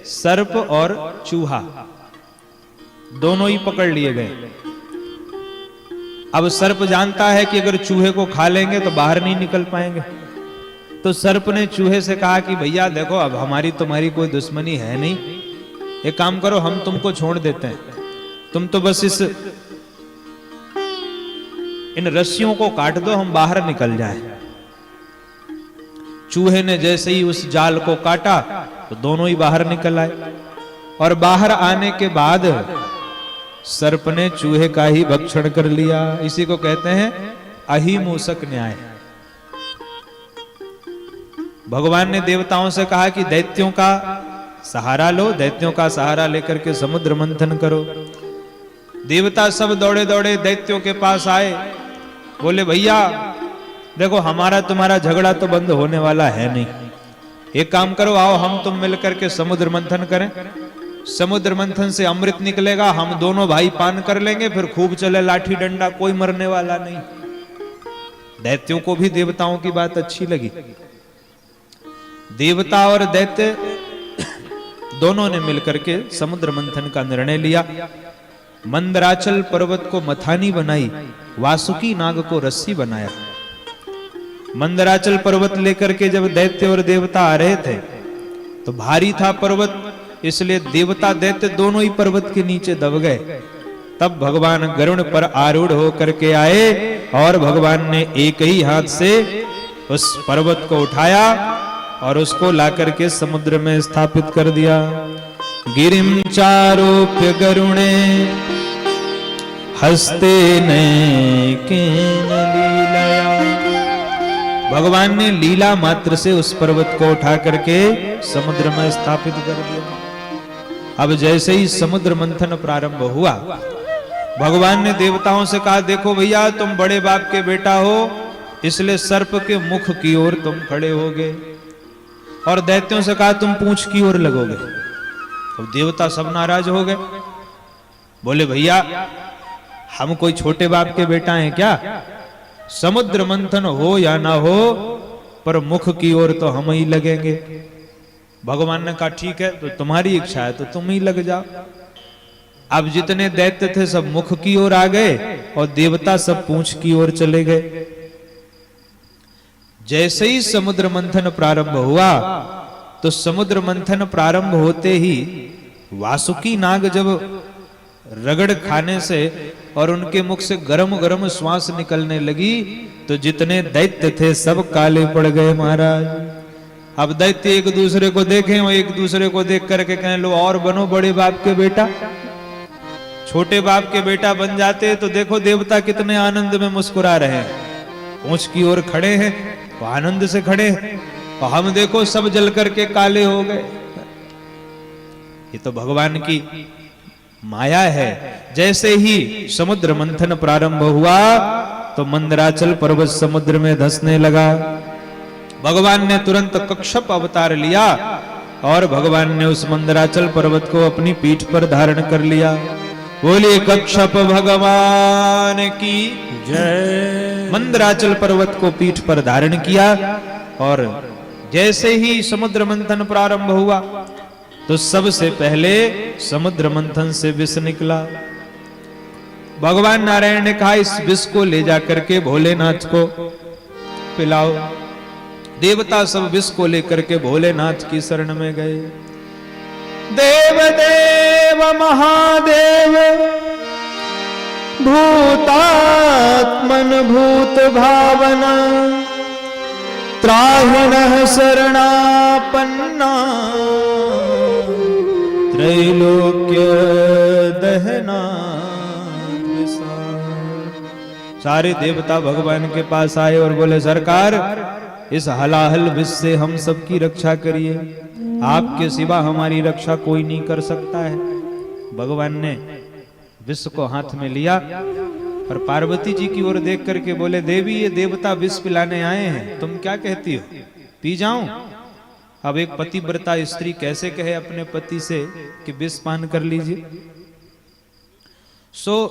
सर्प और चूहा दोनों ही पकड़ लिए गए, अब सर्प जानता है कि अगर चूहे को खा लेंगे तो बाहर नहीं निकल पाएंगे। तो सर्प ने चूहे से कहा कि भैया देखो, अब हमारी तुम्हारी कोई दुश्मनी है नहीं, एक काम करो, हम तुमको छोड़ देते हैं, तुम तो बस इन रस्सियों को काट दो, हम बाहर निकल जाएं। चूहे ने जैसे ही उस जाल को काटा तो दोनों ही बाहर निकल आए, और बाहर आने के बाद सर्प ने चूहे का ही भक्षण कर लिया। इसी को कहते हैं अहिमूसक न्याय। भगवान ने देवताओं से कहा कि दैत्यों का सहारा लो, दैत्यों का सहारा लेकर के समुद्र मंथन करो। देवता सब दौड़े दौड़े दैत्यों के पास आए, बोले भैया देखो, हमारा तुम्हारा झगड़ा तो बंद होने वाला है नहीं, एक काम करो, आओ हम तुम मिलकर के समुद्र मंथन करें। समुद्र मंथन से अमृत निकलेगा, हम दोनों भाई पान कर लेंगे, फिर खूब चले लाठी डंडा, कोई मरने वाला नहीं। दैत्यों को भी देवताओं की बात अच्छी लगी। देवता और दैत्य दोनों ने मिलकर के समुद्र मंथन का निर्णय लिया। मंदराचल पर्वत को मथानी बनाई, वासुकी नाग को रस्सी बनाया। मंदराचल पर्वत लेकर के जब दैत्य और देवता आ रहे थे तो भारी था पर्वत, इसलिए देवता दैत्य दोनों ही पर्वत के नीचे दब गए। तब भगवान गरुड़ पर आरूढ़ होकर के आए और भगवान ने एक ही हाथ से उस पर्वत को उठाया और उसको लाकर के समुद्र में स्थापित कर दिया। गिरिम चारोप्य गरुणे हस्ते नैकेन लीलया। भगवान ने लीला मात्र से उस पर्वत को उठा करके समुद्र में स्थापित कर दिया। अब जैसे ही समुद्र मंथन प्रारंभ हुआ, भगवान ने देवताओं से कहा, देखो भैया, तुम बड़े बाप के बेटा हो, इसलिए सर्प के मुख की ओर तुम खड़े होगे, और दैत्यों से कहा तुम पूंछ की ओर लगोगे। तो देवता सब नाराज हो गए, बोले भैया हम कोई छोटे बाप के बेटा हैं क्या? समुद्र मंथन हो या ना हो, पर मुख की ओर तो हम ही लगेंगे। भगवान ने कहा ठीक है, तो तुम्हारी इच्छा है तो तुम ही लग जाओ। अब जितने दैत्य थे सब मुख की ओर आ गए और देवता सब पूंछ की ओर चले गए। जैसे ही समुद्र मंथन प्रारंभ हुआ तो समुद्र मंथन प्रारंभ होते ही वासुकी नाग जब रगड़ खाने से और उनके मुख से गरम गरम श्वास निकलने लगी तो जितने दैत्य थे सब काले पड़ गए महाराज। अब दैत्य एक दूसरे को देखें और एक दूसरे को देख करके कहें लो और बनो बड़े बाप के बेटा। छोटे बाप के बेटा बन जाते तो देखो देवता कितने आनंद में मुस्कुरा रहे हैं, पूंछ की ओर खड़े हैं तो आनंद से खड़े हैं, और हम देखो सब जल करके काले हो गए। ये तो भगवान की माया है। जैसे ही समुद्र मंथन प्रारंभ हुआ तो मंदराचल पर्वत समुद्र में धंसने लगा। भगवान ने तुरंत कच्छप अवतार लिया और भगवान ने उस मंदराचल पर्वत को अपनी पीठ पर धारण कर लिया। बोलिए कच्छप भगवान की जय। मंदराचल पर्वत को पीठ पर धारण किया और जैसे ही समुद्र मंथन प्रारंभ हुआ तो सबसे पहले समुद्र मंथन से विष निकला। भगवान नारायण ने कहा इस विष को ले जाकर के भोलेनाथ को पिलाओ। देवता सब विष को लेकर के भोलेनाथ की शरण में गए। देव देव महादेव भूतात्मन भूत भावना त्राहिणः शरणापन्ना त्रैलोक्य दहना। सारे देवता भगवान के पास आए और बोले सरकार इस हलाहल विष से हम सबकी रक्षा करिए, आपके सिवा हमारी रक्षा कोई नहीं कर सकता है। भगवान ने विष को हाथ में लिया और पार्वती जी की ओर देख करके बोले देवी ये देवता विष पिलाने आए हैं, तुम क्या कहती हो, पी जाऊं? अब एक पतिव्रता स्त्री कैसे कहे अपने पति से कि विष पान कर लीजिए। सो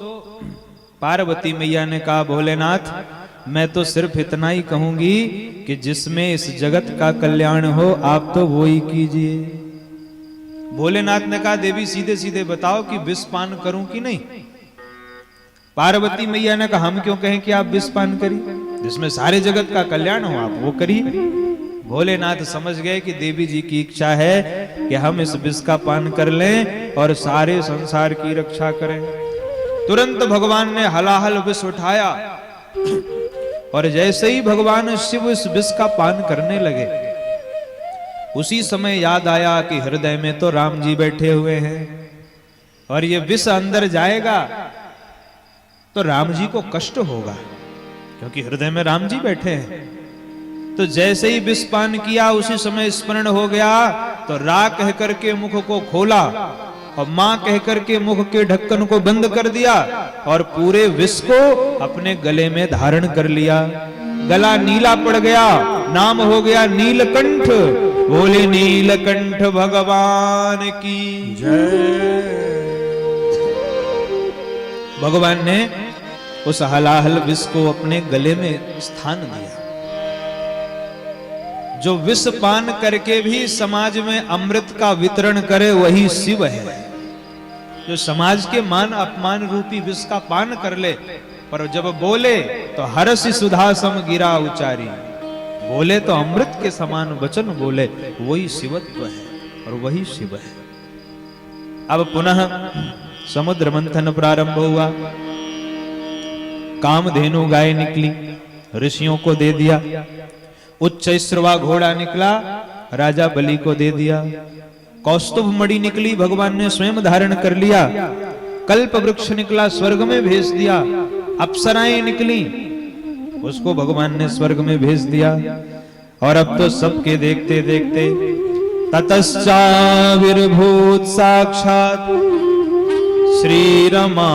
पार्वती मैया ने कहा भोलेनाथ मैं तो सिर्फ इतना ही कहूंगी कि जिसमें इस जगत का कल्याण हो आप तो वो ही कीजिए। भोलेनाथ ने कहा देवी सीधे सीधे बताओ कि विष पान करूं कि नहीं। पार्वती मैया ने कहा हम क्यों कहें कि आप विष पान करिए, जिसमें सारे जगत का कल्याण हो आप वो करिए। भोलेनाथ समझ गए कि देवी जी की इच्छा है कि हम इस विष का पान कर लें और सारे संसार की रक्षा करें। तुरंत भगवान ने हलाहल विष उठाया और जैसे ही भगवान शिव इस विष का पान करने लगे, उसी समय याद आया कि हृदय में तो राम जी बैठे हुए हैं और ये विष अंदर जाएगा तो राम जी को कष्ट होगा, क्योंकि हृदय में राम जी बैठे हैं। तो जैसे ही विष पान किया उसी समय स्मरण हो गया, तो रा कह करके मुख को खोला और मां कह करके मुख के ढक्कन को बंद कर दिया और पूरे विष को अपने गले में धारण कर लिया। गला नीला पड़ गया, नाम हो गया नीलकंठ। बोले नीलकंठ भगवान की जय। भगवान ने उस हलाहल विष को अपने गले में स्थान दिया। जो विष पान करके भी समाज में अमृत का वितरण करे वही शिव है। जो समाज के मान अपमान रूपी विष का पान कर ले पर जब बोले तो हर्ष सुधा सम गिरा उचारी, बोले तो अमृत के समान वचन बोले, वही शिवत्व है और वही शिव है। अब पुनः समुद्र मंथन प्रारंभ हुआ। कामधेनु गाय निकली, ऋषियों को दे दिया। उच्च श्रवा घोड़ा निकला, राजा बलि को दे दिया। कौस्तुभ मणि निकली, भगवान ने स्वयं धारण कर लिया। कल्प वृक्ष निकला, स्वर्ग में भेज दिया। अप्सराएं निकली, उसको भगवान ने स्वर्ग में भेज दिया। और अब तो सबके देखते देखते ततश्चाविर्भूत साक्षात श्री रमा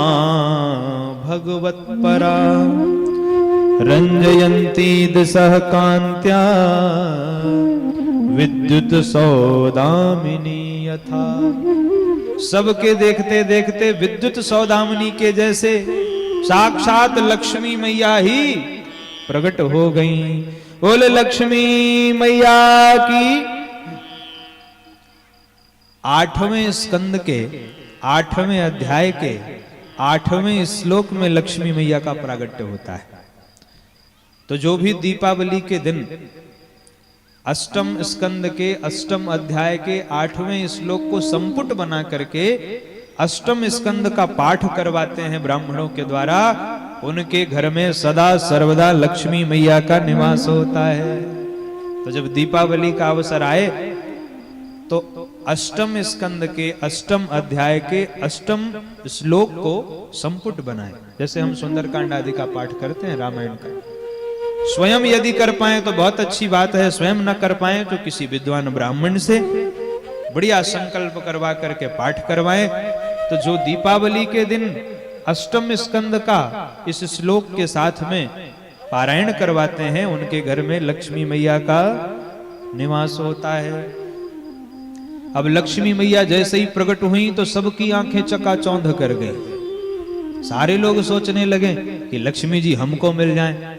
भगवत परा रंजयंती दिशः कांत्या विद्युत सौदामिनी यथा। सबके देखते देखते विद्युत सौदामिनी के जैसे साक्षात लक्ष्मी मैया ही प्रकट हो गई। बोले लक्ष्मी मैया की। 8वें स्कंद के 8वें अध्याय के 8वें श्लोक में लक्ष्मी मैया का प्रागट्य होता है। तो जो भी दीपावली के दिन अष्टम स्कंद के अष्टम अध्याय के 8वें श्लोक को संपुट बना करके अष्टम स्कंद का पाठ करवाते हैं ब्राह्मणों के द्वारा, उनके घर में सदा सर्वदा लक्ष्मी मैया का निवास होता है। तो जब दीपावली का अवसर आए तो अष्टम स्कंद के अष्टम अध्याय के अष्टम श्लोक को संपुट बनाए। जैसे हम सुंदरकांड आदि का पाठ करते हैं, रामायण का। स्वयं यदि कर पाए तो बहुत अच्छी बात है, स्वयं न कर पाए तो किसी विद्वान ब्राह्मण से बढ़िया संकल्प करवा करके पाठ करवाएं। तो जो दीपावली के दिन अष्टम स्कंद का इस श्लोक के साथ में पारायण करवाते हैं, उनके घर में लक्ष्मी मैया का निवास होता है। अब लक्ष्मी मैया जैसे ही प्रकट हुई तो सबकी आंखें चकाचौंध कर गई। सारे लोग सोचने लगे कि लक्ष्मी जी हमको मिल जाएं।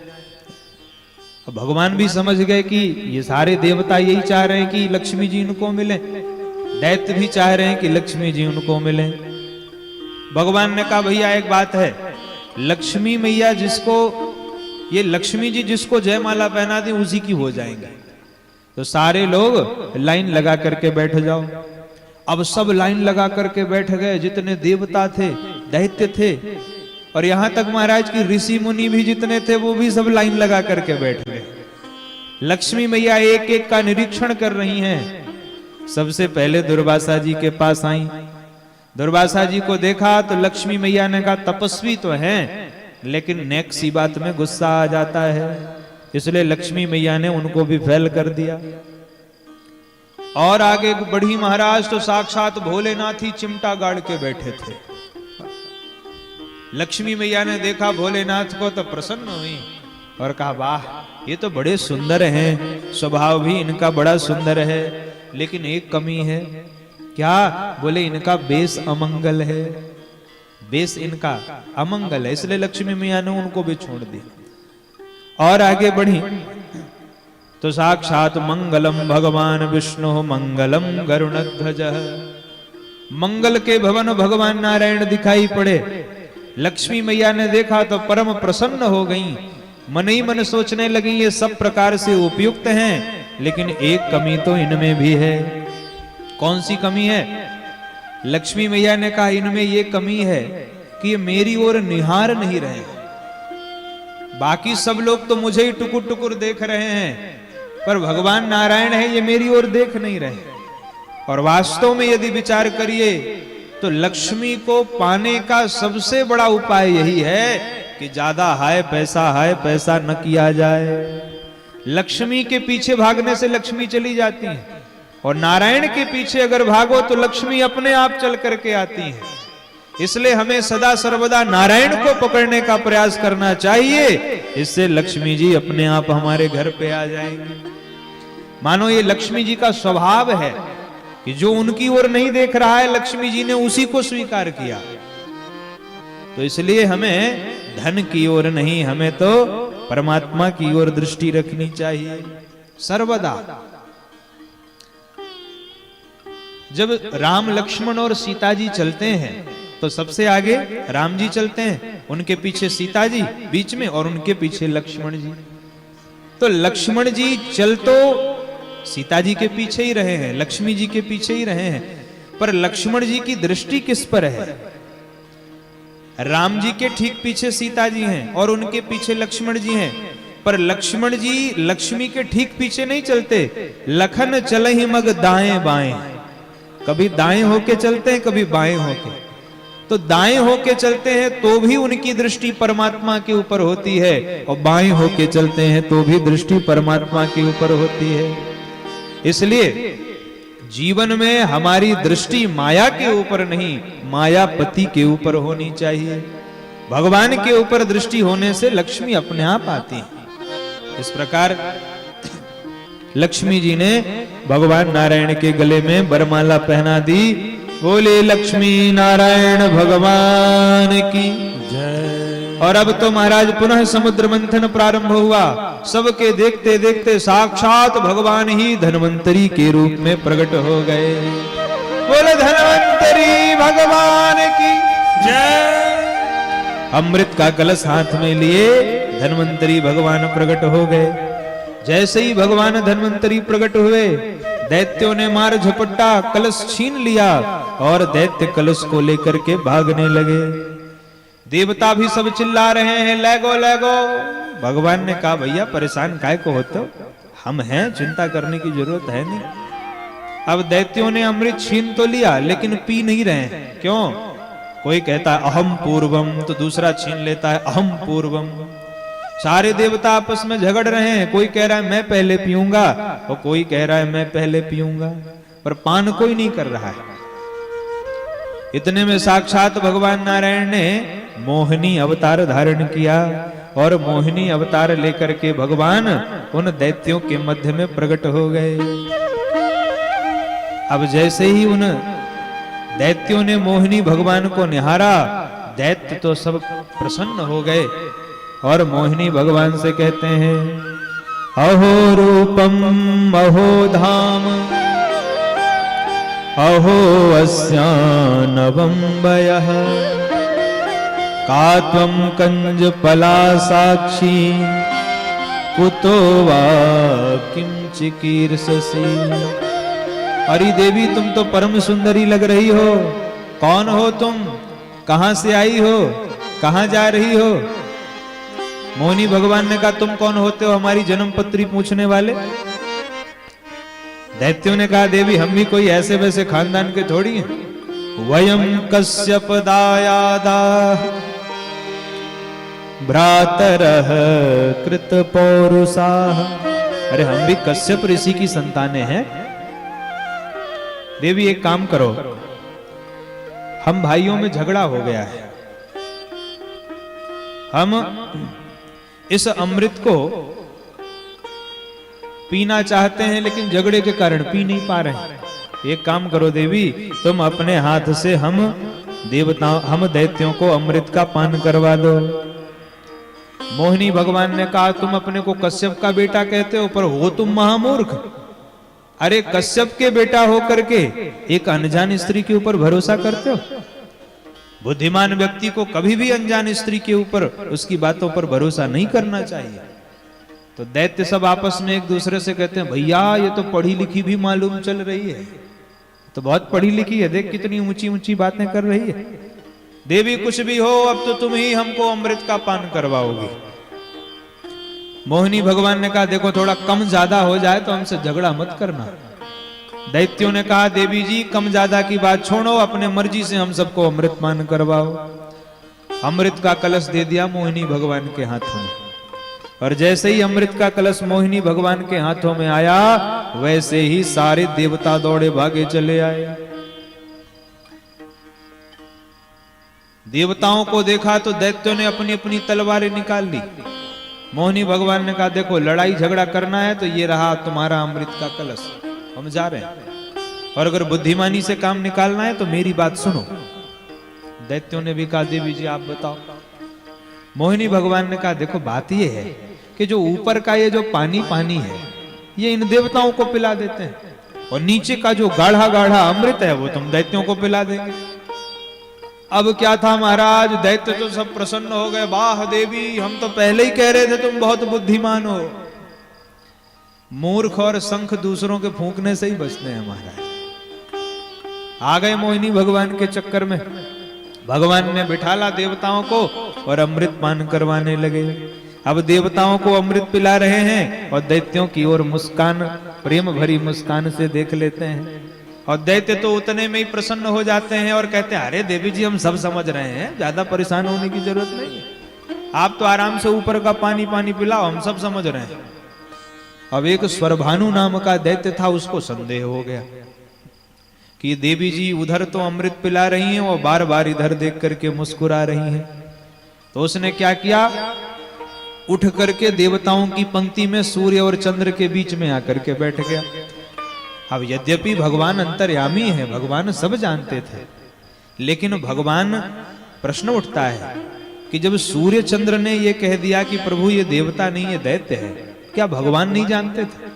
अब भगवान भी समझ गए कि ये सारे देवता यही चाह रहे हैं कि लक्ष्मी जी उनको मिले, दैत्य भी चाह रहे हैं कि लक्ष्मी जी उनको मिले। भगवान ने कहा भैया एक बात है, लक्ष्मी मैया जिसको, ये लक्ष्मी जी जिसको जयमाला पहना दी उसी की हो जाएंगे। तो सारे लोग लाइन लगा करके बैठ जाओ। अब सब लाइन लगा करके बैठ गए, जितने देवता थे, दैत्य थे, और यहां तक महाराज की ऋषि मुनि भी जितने थे वो भी सब लाइन लगा करके बैठ गए। लक्ष्मी मैया एक एक का निरीक्षण कर रही हैं। सबसे पहले दुर्वासा जी के पास आई। दुर्वासा जी को देखा तो लक्ष्मी मैया ने कहा तपस्वी तो हैं, लेकिन नेक सी बात में गुस्सा आ जाता है, इसलिए लक्ष्मी मैया ने उनको भी फेल कर दिया। और आगे बढ़ी महाराज तो साक्षात भोलेनाथ ही चिमटा गाड़ के बैठे थे। लक्ष्मी मैया ने देखा भोलेनाथ को तो प्रसन्न हुई और कहा वाह, ये तो बड़े सुंदर हैं, स्वभाव भी इनका बड़ा सुंदर है, लेकिन एक कमी है। क्या? बोले इनका बेस अमंगल है, बेस इनका अमंगल है, इसलिए लक्ष्मी मैया ने उनको भी छोड़ दिया। और आगे बढ़ी तो साक्षात मंगलम भगवान विष्णु मंगलम गरुणध्वज, मंगल के भवन भगवान नारायण दिखाई पड़े। लक्ष्मी मैया ने देखा तो परम प्रसन्न हो गईं, मन ही मन सोचने लगी ये सब प्रकार से उपयुक्त हैं, लेकिन एक कमी तो इनमें भी है। कौन सी कमी है? लक्ष्मी मैया ने कहा इनमें ये कमी है कि ये मेरी ओर निहार नहीं रहे। बाकी सब लोग तो मुझे ही टुकुर टुकुर देख रहे हैं, पर भगवान नारायण है ये मेरी ओर देख नहीं रहे। और वास्तव में यदि विचार करिए तो लक्ष्मी को पाने का सबसे बड़ा उपाय यही है कि ज्यादा हाय पैसा न किया जाए। लक्ष्मी के पीछे भागने से लक्ष्मी चली जाती है, और नारायण के पीछे अगर भागो तो लक्ष्मी अपने आप चल करके आती है। इसलिए हमें सदा सर्वदा नारायण को पकड़ने का प्रयास करना चाहिए, इससे लक्ष्मी जी अपने आप हमारे घर पे आ जाएंगे। मानो ये लक्ष्मी जी का स्वभाव है कि जो उनकी ओर नहीं देख रहा है लक्ष्मी जी ने उसी को स्वीकार किया। तो इसलिए हमें धन की ओर नहीं, हमें तो परमात्मा की ओर दृष्टि रखनी चाहिए सर्वदा। जब राम लक्ष्मण और सीता जी चलते हैं तो सबसे आगे राम जी चलते हैं, उनके पीछे सीता जी बीच में, और उनके पीछे लक्ष्मण जी। तो लक्ष्मण जी चल तो सीता जी के पीछे ही रहे हैं, लक्ष्मी जी के पीछे ही रहे हैं, पर लक्ष्मण जी की दृष्टि किस पर है? राम जी के ठीक पीछे सीता जी हैं और उनके पीछे लक्ष्मण जी हैं, पर लक्ष्मण जी लक्ष्मी के ठीक पीछे नहीं चलते। लखन चले ही मग दाएं बाएं, कभी दाएं होके चलते हैं कभी बाएं होके। तो दाएं होके चलते हैं तो भी उनकी दृष्टि परमात्मा के ऊपर होती है, और बाएं होके चलते हैं तो भी दृष्टि परमात्मा के ऊपर होती है। इसलिए जीवन में हमारी दृष्टि माया के ऊपर नहीं, मायापति के ऊपर होनी चाहिए। भगवान के ऊपर दृष्टि होने से लक्ष्मी अपने आप आती है। इस प्रकार लक्ष्मी जी ने भगवान नारायण के गले में वरमाला पहना दी। बोले लक्ष्मी नारायण भगवान की जय। और अब तो महाराज पुनः समुद्र मंथन प्रारंभ हुआ। सबके देखते देखते साक्षात भगवान ही धन्वंतरी के रूप में प्रकट हो गए। बोले धन्वंतरी भगवान की जय। अमृत का कलश हाथ में लिए धन्वंतरी भगवान प्रकट हो गए। जैसे ही भगवान धन्वंतरी प्रकट हुए, दैत्यों ने मार झपट्टा कलश छीन लिया और दैत्य कलश को लेकर के भागने लगे। देवता भी सब चिल्ला रहे हैं लेगो लेगो। भगवान ने कहा भैया परेशान काहे को होते हो, हम हैं, चिंता करने की जरूरत है नहीं। अब दैत्यों ने अमृत छीन तो लिया लेकिन पी नहीं रहे हैं। क्यों? कोई कहता है अहम पूर्वम, तो दूसरा छीन लेता है अहम पूर्वम। सारे देवता आपस में झगड़ रहे हैं। कोई कह रहा है मैं पहले पीऊंगा और कोई कह रहा है मैं पहले पीऊंगा, पर पान कोई नहीं कर रहा है। इतने में साक्षात भगवान नारायण ने मोहिनी अवतार धारण किया और मोहिनी अवतार लेकर के भगवान उन दैत्यों के मध्य में प्रकट हो गए। अब जैसे ही उन दैत्यों ने मोहिनी भगवान को निहारा, दैत्य तो सब प्रसन्न हो गए और मोहिनी भगवान से कहते हैं अहो रूपम अहो धाम अहो अस्यानवं वयः का त्वं कंज पला साक्षी कुतो वा किं चिकीर्षसि। अरे देवी तुम तो परम सुंदरी लग रही हो, कौन हो तुम, कहां से आई हो, कहां जा रही हो? मोहिनी भगवान ने कहा तुम कौन होते हो हमारी जन्म पत्री पूछने वाले? दैत्यों ने कहा देवी हम भी कोई ऐसे वैसे खानदान के थोड़ी हैं। वयम कश्यप दायादा भ्रातरः कृत पौरुषाः। अरे हम भी कश्यप ऋषि की संतानें हैं। देवी एक काम करो, हम भाइयों में झगड़ा हो गया है, हम इस अमृत को पीना चाहते हैं लेकिन झगड़े के कारण पी नहीं पा रहे हैं। एक काम करो देवी, तुम अपने हाथ से हम दैत्यों को अमृत का पान करवा दो। मोहिनी भगवान ने कहा तुम अपने को कश्यप का बेटा कहते हो, पर हो तुम महामूर्ख। अरे कश्यप के बेटा होकर के एक अनजान स्त्री के ऊपर भरोसा करते हो? बुद्धिमान व्यक्ति को कभी भी अनजान स्त्री के ऊपर उसकी बातों पर भरोसा नहीं करना चाहिए। तो दैत्य सब आपस में एक दूसरे से कहते हैं, भैया ये तो पढ़ी लिखी भी मालूम चल रही है, तो बहुत पढ़ी लिखी है, देख कितनी ऊंची ऊंची बातें कर रही है। देवी कुछ भी हो, अब तो तुम ही हमको अमृत का पान करवाओगी। मोहिनी भगवान ने कहा, देखो थोड़ा कम ज्यादा हो जाए तो हमसे झगड़ा मत करना। दैत्यों ने कहा, देवी जी कम ज्यादा की बात छोड़ो, अपने मर्जी से हम सबको अमृत पान करवाओ। अमृत का कलश दे दिया मोहिनी भगवान के हाथों में, और जैसे ही अमृत का कलश मोहिनी भगवान के हाथों में आया, वैसे ही सारे देवता दौड़े भागे चले आए। देवताओं को देखा तो दैत्यों ने अपनी अपनी तलवारें निकाल ली। मोहिनी भगवान ने कहा, देखो लड़ाई झगड़ा करना है तो ये रहा तुम्हारा अमृत का कलश, हम जा रहे हैं, और अगर बुद्धिमानी से काम निकालना है तो मेरी बात सुनो। दैत्यों ने भी कहा, देवी जी आप बताओ। मोहिनी भगवान ने कहा, देखो बात ये है कि जो ऊपर का ये जो पानी पानी है ये इन देवताओं को पिला देते हैं, और नीचे का जो गाढ़ा गाढ़ा अमृत है वो तुम दैत्यों को पिला देंगे। अब क्या था महाराज, दैत्य तो सब प्रसन्न हो गए, वाह देवी हम तो पहले ही कह रहे थे तुम बहुत बुद्धिमान हो। मूर्ख और शंख दूसरों के फूंकने से ही बचते हैं महाराज। आ गए मोहिनी भगवान के चक्कर में। भगवान ने बिठाला देवताओं को और अमृत पान करवाने लगे। अब देवताओं को अमृत पिला रहे हैं और दैत्यों की ओर मुस्कान, प्रेम भरी मुस्कान से देख लेते हैं, और दैत्य तो उतने में ही प्रसन्न हो जाते हैं और कहते हैं, अरे देवी जी हम सब समझ रहे हैं, ज्यादा परेशान होने की जरूरत नहीं है, आप तो आराम से ऊपर का पानी पानी पिलाओ, हम सब समझ रहे हैं। अब एक स्वरभानु नाम का दैत्य था, उसको संदेह हो गया कि देवी जी उधर तो अमृत पिला रही हैं और बार बार इधर देख करके मुस्कुरा रही हैं। तो उसने क्या किया, उठ करके देवताओं की पंक्ति में सूर्य और चंद्र के बीच में आकर के बैठ गया। अब यद्यपि भगवान अंतर्यामी है, भगवान सब जानते थे, लेकिन भगवान प्रश्न उठता है कि जब सूर्य चंद्र ने यह कह दिया कि प्रभु ये देवता नहीं है दैत्य है, क्या भगवान नहीं जानते थे?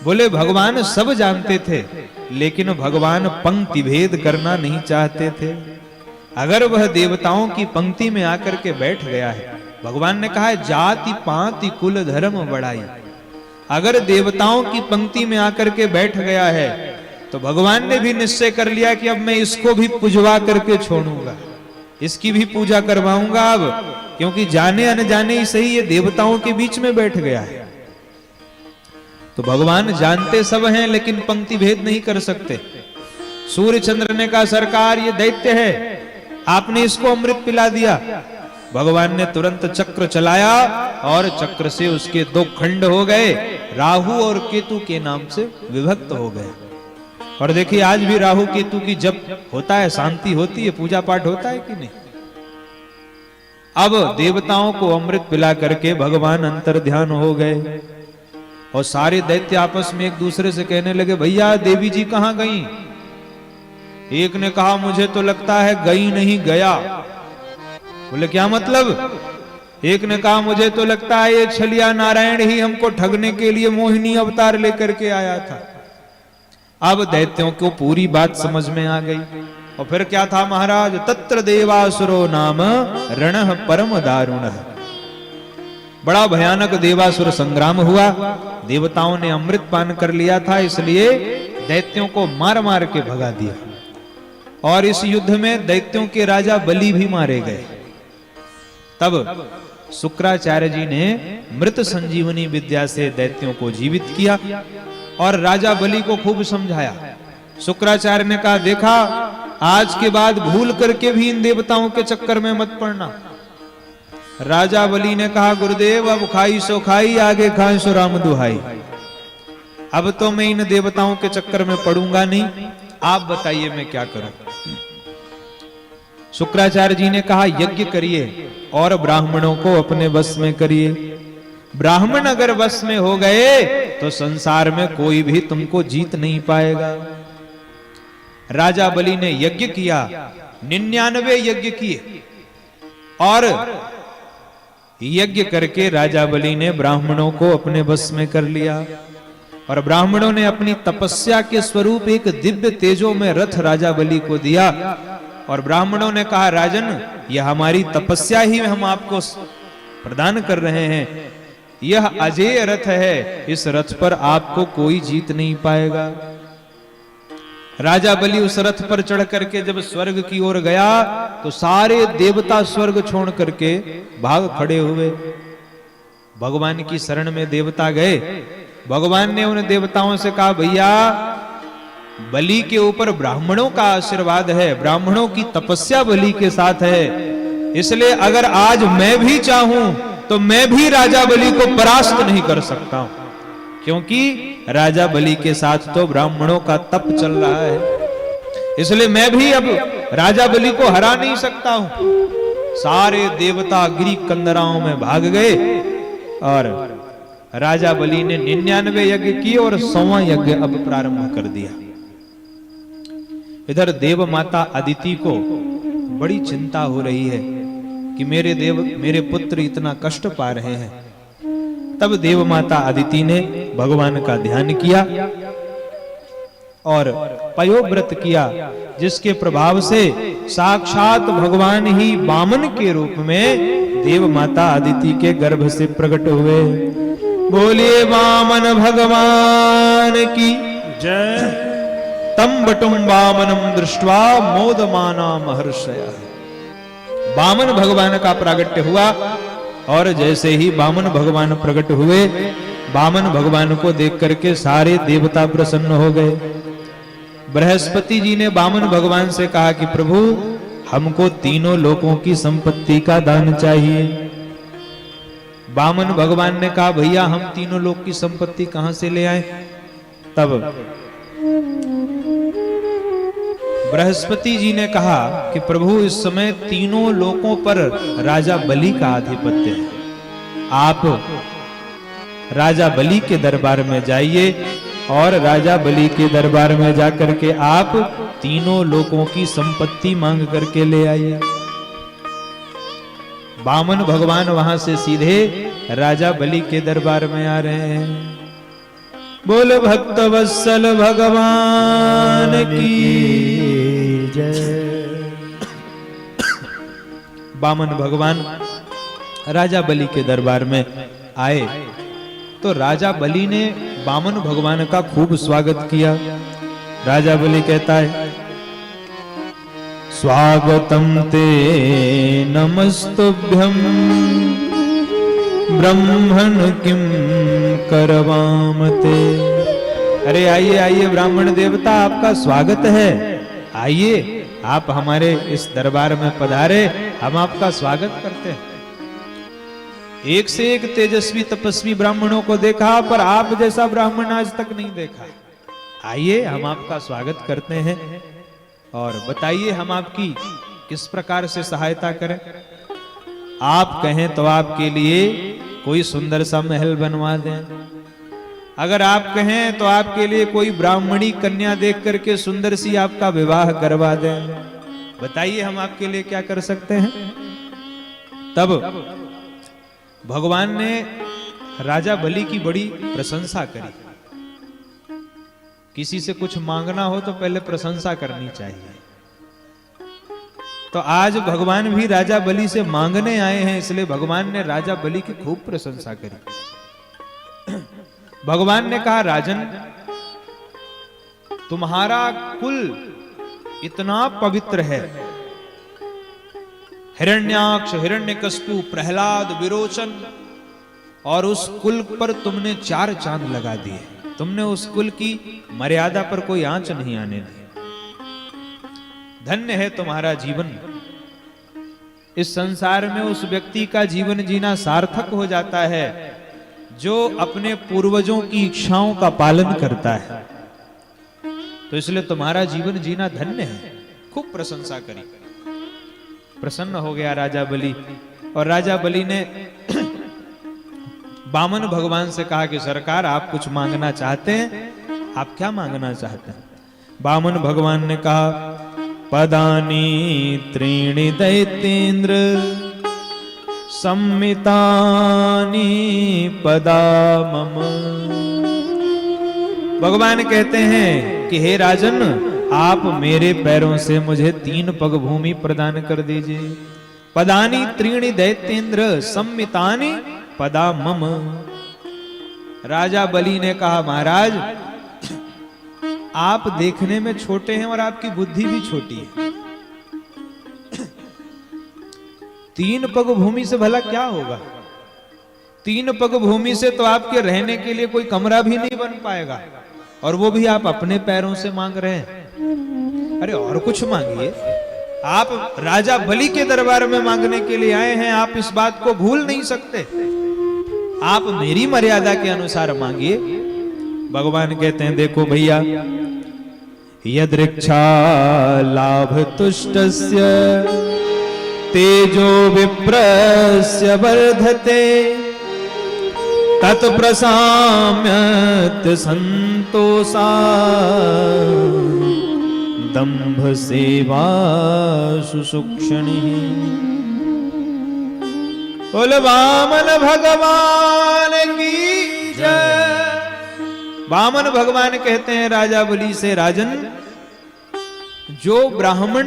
बोले भगवान सब जानते थे, लेकिन भगवान पंक्ति भेद करना नहीं चाहते थे। अगर वह देवताओं की पंक्ति में आकर के बैठ गया है, भगवान ने कहा है जाति पाति कुल धर्म बढ़ाई, अगर देवताओं की पंक्ति में आकर के बैठ गया है तो भगवान ने भी निश्चय कर लिया कि अब मैं इसको भी पूजवा करके छोड़ूंगा, इसकी भी पूजा करवाऊंगा अब, क्योंकि जाने अनजाने ही सही ये देवताओं के बीच में बैठ गया है। तो भगवान जानते सब हैं लेकिन पंक्ति भेद नहीं कर सकते। सूर्य चंद्र ने कहा सरकार ये दैत्य है, आपने इसको अमृत पिला दिया। भगवान ने तुरंत चक्र चलाया और चक्र से उसके दो खंड हो गए, राहु और केतु के नाम से विभक्त हो गए। और देखिए आज भी राहु केतु की जब होता है, शांति होती है, पूजा पाठ होता है कि नहीं। अब देवताओं को अमृत पिला करके भगवान अंतर ध्यान हो गए और सारे दैत्य आपस में एक दूसरे से कहने लगे भैया देवी जी कहां गई। एक ने कहा मुझे तो लगता है गई नहीं गया। बोले क्या मतलब। एक ने कहा मुझे तो लगता है ये छलिया नारायण ही हमको ठगने के लिए मोहिनी अवतार लेकर के आया था। अब दैत्यों को पूरी बात समझ में आ गई। और फिर क्या था महाराज, तत्र देवासुरो नाम रणः परम दारुण। बड़ा भयानक देवासुर संग्राम हुआ। देवताओं ने अमृत पान कर लिया था, इसलिए दैत्यों को मार मार के भगा दिया। और इस युद्ध में दैत्यों के राजा बलि भी मारे गए। तब शुक्राचार्य जी ने मृत संजीवनी विद्या से दैत्यों को जीवित किया और राजा बलि को खूब समझाया। शुक्राचार्य ने कहा देखा आज के बाद भूल करके भी इन देवताओं के चक्कर में मत पड़ना। राजा बलि ने कहा गुरुदेव अब खाई सो खाई, आगे खाई सो राम दुहाई। अब तो मैं इन देवताओं के चक्कर में पड़ूंगा नहीं, आप बताइए मैं क्या करूं। शुक्राचार्य जी ने कहा यज्ञ करिए और ब्राह्मणों को अपने वश में करिए। ब्राह्मण अगर वश में हो गए तो संसार में कोई भी तुमको जीत नहीं पाएगा। राजा बलि ने यज्ञ किया, 99 यज्ञ किए और यज्ञ करके राजा बलि ने ब्राह्मणों को अपने वश में कर लिया। और ब्राह्मणों ने अपनी तपस्या के स्वरूप एक दिव्य तेजो में रथ राजा बलि को दिया और ब्राह्मणों ने कहा राजन, यह हमारी तपस्या ही हम आपको प्रदान कर रहे हैं, यह अजेय रथ है, इस रथ पर आपको कोई जीत नहीं पाएगा। राजा बलि उस रथ पर चढ़ करके जब स्वर्ग की ओर गया तो सारे देवता स्वर्ग छोड़ करके भाग खड़े हुए। भगवान की शरण में देवता गए। भगवान ने उन देवताओं से कहा, भैया बलि के ऊपर ब्राह्मणों का आशीर्वाद है, ब्राह्मणों की तपस्या बलि के साथ है, इसलिए अगर आज मैं भी चाहूं तो मैं भी राजा बलि को परास्त नहीं कर सकता हूं, क्योंकि राजा बलि के साथ तो ब्राह्मणों का तप चल रहा है, इसलिए मैं भी अब राजा बलि को हरा नहीं सकता हूं। सारे देवता गिरी कंदराओं में भाग गए और राजा बलि ने 99 यज्ञ किए और 100वां यज्ञ अब प्रारंभ कर दिया। इधर देव माता अदिति को बड़ी चिंता हो रही है कि मेरे पुत्र इतना कष्ट पा रहे हैं। तब देव माता अदिति ने भगवान का ध्यान किया और पयोव्रत किया, जिसके प्रभाव से साक्षात भगवान ही वामन के रूप में देव माता अदिति के गर्भ से प्रकट हुए। बोलिए वामन भगवान की जय। तम बटुम वामनम दृष्ट्वा मोदमाना महर्षया। वामन भगवान का प्रागट्य हुआ और जैसे ही वामन भगवान प्रकट हुए, वामन भगवान को देख करके सारे देवता प्रसन्न हो गए। बृहस्पति जी ने वामन भगवान से कहा कि प्रभु, हमको तीनों लोकों की संपत्ति का दान चाहिए। वामन भगवान ने कहा, भैया हम तीनों लोक की संपत्ति कहां से ले आए। तब बृहस्पति जी ने कहा कि प्रभु, इस समय तीनों लोकों पर राजा बलि का आधिपत्य है, आप राजा बलि के दरबार में जाइए और राजा बलि के दरबार में जाकर के आप तीनों लोकों की संपत्ति मांग करके ले आइए। वामन भगवान वहां से सीधे राजा बलि के दरबार में आ रहे हैं। बोल भक्त वत्सल भगवान की जय। वामन भगवान राजा बलि के दरबार में आए तो राजा बलि ने वामन भगवान का खूब स्वागत किया। राजा बलि कहता है, स्वागतम ते नमस्तुभ्यं ब्रह्मण किम करवामते। अरे आइए आइए ब्राह्मण देवता, आपका स्वागत है, आइए आप हमारे इस दरबार में पधारे, हम आपका स्वागत करते हैं। एक से एक तेजस्वी तपस्वी ब्राह्मणों को देखा, पर आप जैसा ब्राह्मण आज तक नहीं देखा। आइए हम आपका स्वागत करते हैं और बताइए हम आपकी किस प्रकार से सहायता करें। आप कहें तो आपके लिए कोई सुंदर सा महल बनवा दें, अगर आप कहें तो आपके लिए कोई ब्राह्मणी कन्या देख करके सुंदर सी आपका विवाह करवा दें। बताइए हम आपके लिए क्या कर सकते हैं। तब भगवान ने राजा बलि की बड़ी प्रशंसा करी। किसी से कुछ मांगना हो तो पहले प्रशंसा करनी चाहिए। तो आज भगवान भी राजा बलि से मांगने आए हैं, इसलिए भगवान ने राजा बलि की खूब प्रशंसा करी। भगवान ने कहा, राजन तुम्हारा कुल इतना पवित्र है, हिरण्याक्ष, हिरण्यकश्यप, प्रहलाद, विरोचन, और उस कुल पर तुमने 4 चांद लगा दिए। तुमने उस कुल की मर्यादा पर कोई आंच नहीं आने दी। धन्य है तुम्हारा जीवन। इस संसार में उस व्यक्ति का जीवन जीना सार्थक हो जाता है जो अपने पूर्वजों की इच्छाओं का पालन करता है। तो इसलिए तुम्हारा जीवन जीना धन्य है। खूब प्रशंसा करी। प्रसन्न हो गया राजा बलि, और राजा बलि ने वामन भगवान से कहा कि सरकार आप कुछ मांगना चाहते हैं, आप क्या मांगना चाहते हैं। वामन भगवान ने कहा, पदानी त्रीणि दैत्येन्द्र सम्मितानि पदा मम। भगवान कहते हैं कि हे राजन, आप मेरे पैरों से मुझे 3 पग भूमि प्रदान कर दीजिए। पदानी त्रीणि दैत्येंद्र सम्मितानि पदा मम। राजा बलि ने कहा, महाराज आप देखने में छोटे हैं और आपकी बुद्धि भी छोटी है। 3 पग भूमि से भला क्या होगा? 3 पग भूमि से तो आपके रहने के लिए कोई कमरा भी नहीं बन पाएगा, और वो भी आप अपने पैरों से मांग रहे हैं। अरे और कुछ मांगिए। आप राजा बलि के दरबार में मांगने के लिए आए हैं, आप इस बात को भूल नहीं सकते। आप मेरी मर्यादा के अनुसार मांगिए। भगवान कहते हैं, देखो भैया, यदृक्षा लाभ तुष्टस्य तेजो विप्रस्य वर्धते तत्प्रसाम्यत संतोषा दंभ सेवा सुसूक्षणी। बोल वामन भगवान की जय। वामन भगवान कहते हैं राजा बलि से, राजन, जो ब्राह्मण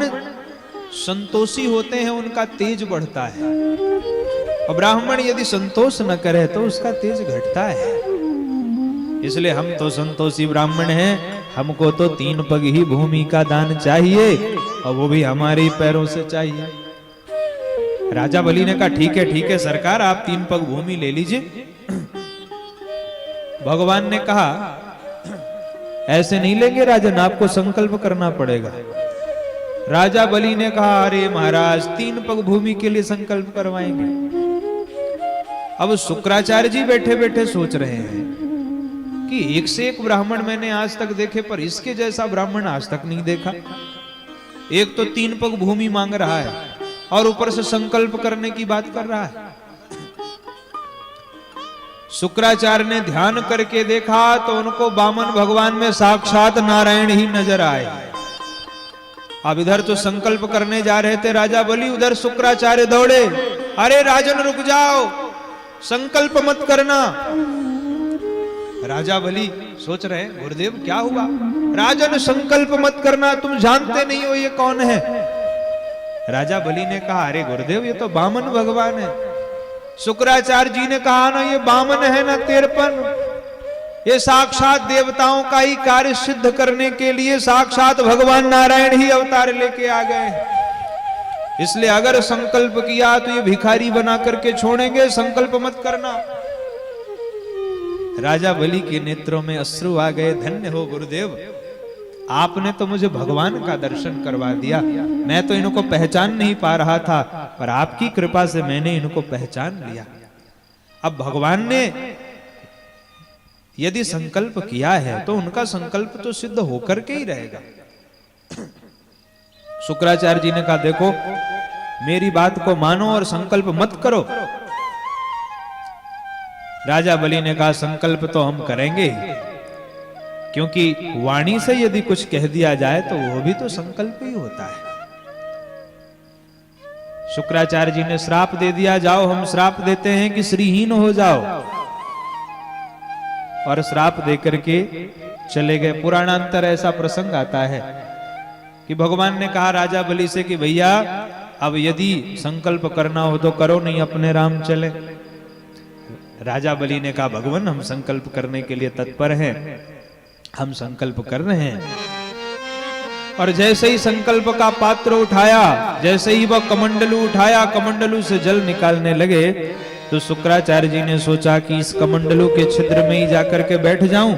संतोषी होते हैं उनका तेज बढ़ता है, और ब्राह्मण यदि संतोष न करे तो उसका तेज घटता है। इसलिए हम तो संतोषी ब्राह्मण हैं, हमको तो 3 पग ही भूमि का दान चाहिए, और वो भी हमारे पैरों से चाहिए। राजा बलि ने कहा, ठीक है सरकार, आप 3 पग भूमि ले लीजिए। भगवान ने कहा, ऐसे नहीं लेंगे राजन, आपको संकल्प करना पड़ेगा। राजा बलि ने कहा, अरे महाराज, 3 पग भूमि के लिए संकल्प करवाएंगे। अब शुक्राचार्य जी बैठे बैठे सोच रहे हैं कि एक से एक ब्राह्मण मैंने आज तक देखे, पर इसके जैसा ब्राह्मण आज तक नहीं देखा। एक तो 3 पग भूमि मांग रहा है और ऊपर से संकल्प करने की बात कर रहा है। शुक्राचार्य ने ध्यान करके देखा तो उनको वामन भगवान में साक्षात नारायण ही नजर आए। अब इधर तो संकल्प करने जा रहे थे राजा बलि, उधर शुक्राचार्य दौड़े, अरे राजन रुक जाओ, संकल्प मत करना। राजा बलि सोच रहे, गुरुदेव क्या हुआ? राजन संकल्प मत करना, तुम जानते नहीं हो ये कौन है। राजा बलि ने कहा, अरे गुरुदेव, ये तो वामन भगवान है। शुक्राचार्य जी ने कहा, ना ये वामन है ना तिरपन, ये साक्षात देवताओं का ही कार्य सिद्ध करने के लिए साक्षात भगवान नारायण ही अवतार लेके आ गए। इसलिए अगर संकल्प किया तो ये भिखारी बना करके छोड़ेंगे, संकल्प मत करना। राजा बलि के नेत्रों में अश्रु आ गए, धन्य हो गुरुदेव, आपने तो मुझे भगवान का दर्शन करवा दिया। मैं तो इनको पहचान नहीं पा रहा था, पर आपकी कृपा से मैंने इनको पहचान लिया। अब भगवान ने यदि संकल्प किया है तो उनका संकल्प तो सिद्ध होकर के ही रहेगा। शुक्राचार्य जी ने कहा, देखो मेरी बात को मानो और संकल्प मत करो। राजा बलि ने कहा, संकल्प तो हम करेंगे, क्योंकि वाणी से यदि कुछ कह दिया जाए तो वो भी तो संकल्प ही होता है। शुक्राचार्य जी ने श्राप दे दिया, जाओ हम श्राप देते हैं कि श्रीहीन हो जाओ, और श्राप देकर के चले गए। पुराणांतर ऐसा प्रसंग आता है कि भगवान ने कहा राजा बलि से कि भैया, अब यदि संकल्प करना हो तो करो, नहीं अपने राम चले। राजा बलि ने कहा, भगवान हम संकल्प करने के लिए तत्पर हैं, हम संकल्प कर रहे हैं। और जैसे ही संकल्प का पात्र उठाया, जैसे ही वह कमंडलू उठाया, कमंडलू से जल निकालने लगे, तो शुक्राचार्य जी ने सोचा कि इस कमंडलू के छिद्र में ही जाकर के बैठ जाऊं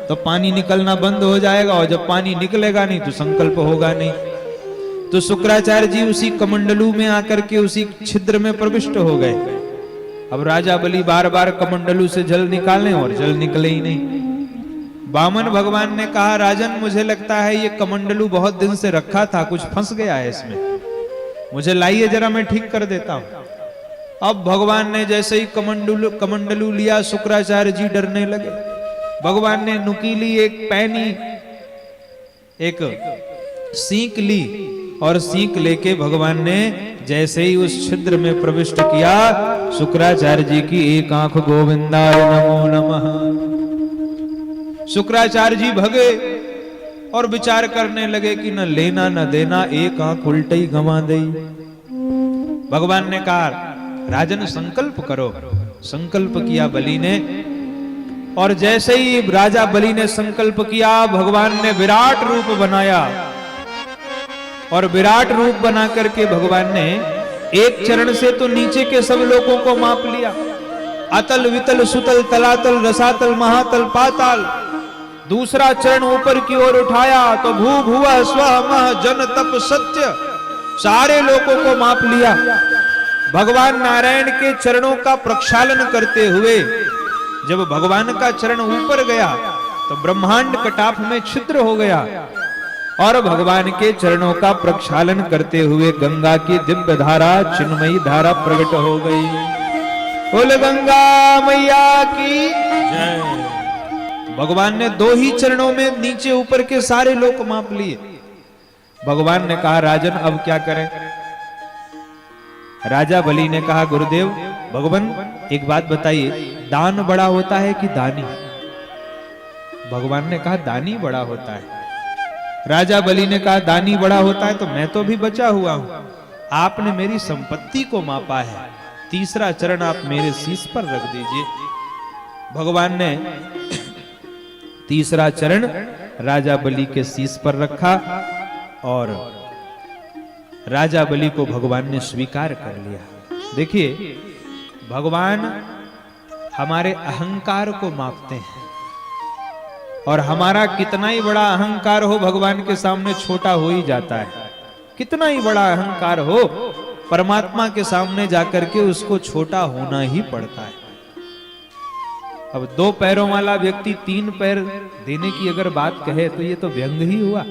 तो पानी निकलना बंद हो जाएगा, और जब पानी निकलेगा नहीं तो संकल्प होगा नहीं। तो शुक्राचार्य जी उसी कमंडलू में आकर के उसी छिद्र में प्रविष्ट हो गए। अब राजा बलि बार बार कमंडलू से जल निकालें और जल निकले ही नहीं। वामन भगवान ने कहा, राजन मुझे लगता है ये कमंडलू बहुत दिन से रखा था, कुछ फंस गया है इसमें, मुझे लाइए जरा, मैं ठीक कर देता हूं। अब भगवान ने जैसे ही कमंडलू लिया, शुक्राचार्य जी डरने लगे। भगवान ने नुकीली एक पैनी, एक सींक ली, और सींक लेके भगवान ने जैसे ही उस छिद्र में प्रविष्ट किया, शुक्राचार्य जी की एक आंख गोविंदाय नमो नमः। शुक्राचार्य जी भगे और विचार करने लगे कि न लेना न देना, एक आंख उल्टी गंवा दई। भगवान ने कहा राजन संकल्प करो। संकल्प किया बलि ने, और जैसे ही राजा बलि ने संकल्प किया, भगवान ने विराट रूप बनाया, और विराट रूप बना करके भगवान ने एक चरण से तो नीचे के सब लोगों को माप लिया। अतल वितल सुतल तलातल रसातल महातल पाताल। दूसरा चरण ऊपर की ओर उठाया तो भू भुवः स्वः मह जन तप सत्य, सारे लोगों को माप लिया। भगवान नारायण के चरणों का प्रक्षालन करते हुए जब भगवान का चरण ऊपर गया तो ब्रह्मांड कटाफ में छिद्र हो गया, और भगवान के चरणों का प्रक्षालन करते हुए गंगा की दिव्य धारा, चिन्मयी धारा प्रकट हो गई। बोल गंगा मैया की जय। भगवान ने दो ही चरणों में नीचे ऊपर के सारे लोग माप लिए। भगवान ने कहा राजन अब क्या करें। राजा बलि ने कहा गुरुदेव भगवान एक बात बताइए, दान बड़ा होता है कि दानी। भगवान ने कहा दानी बड़ा होता है। राजा बलि ने कहा दानी बड़ा होता है तो मैं तो भी बचा हुआ हूं, आपने मेरी संपत्ति को मापा है, तीसरा चरण आप मेरे शीश पर रख दीजिए। भगवान ने तीसरा चरण राजा बलि के शीश पर रखा, और राजा बलि को भगवान ने स्वीकार कर लिया। देखिए भगवान हमारे अहंकार को मापते हैं, और हमारा कितना ही बड़ा अहंकार हो भगवान के सामने छोटा हो ही जाता है। कितना ही बड़ा अहंकार हो परमात्मा के सामने जाकर के उसको छोटा होना ही पड़ता है। अब 2 पैरों वाला व्यक्ति 3 पैर देने की अगर बात कहे तो ये तो व्यंग ही हुआ।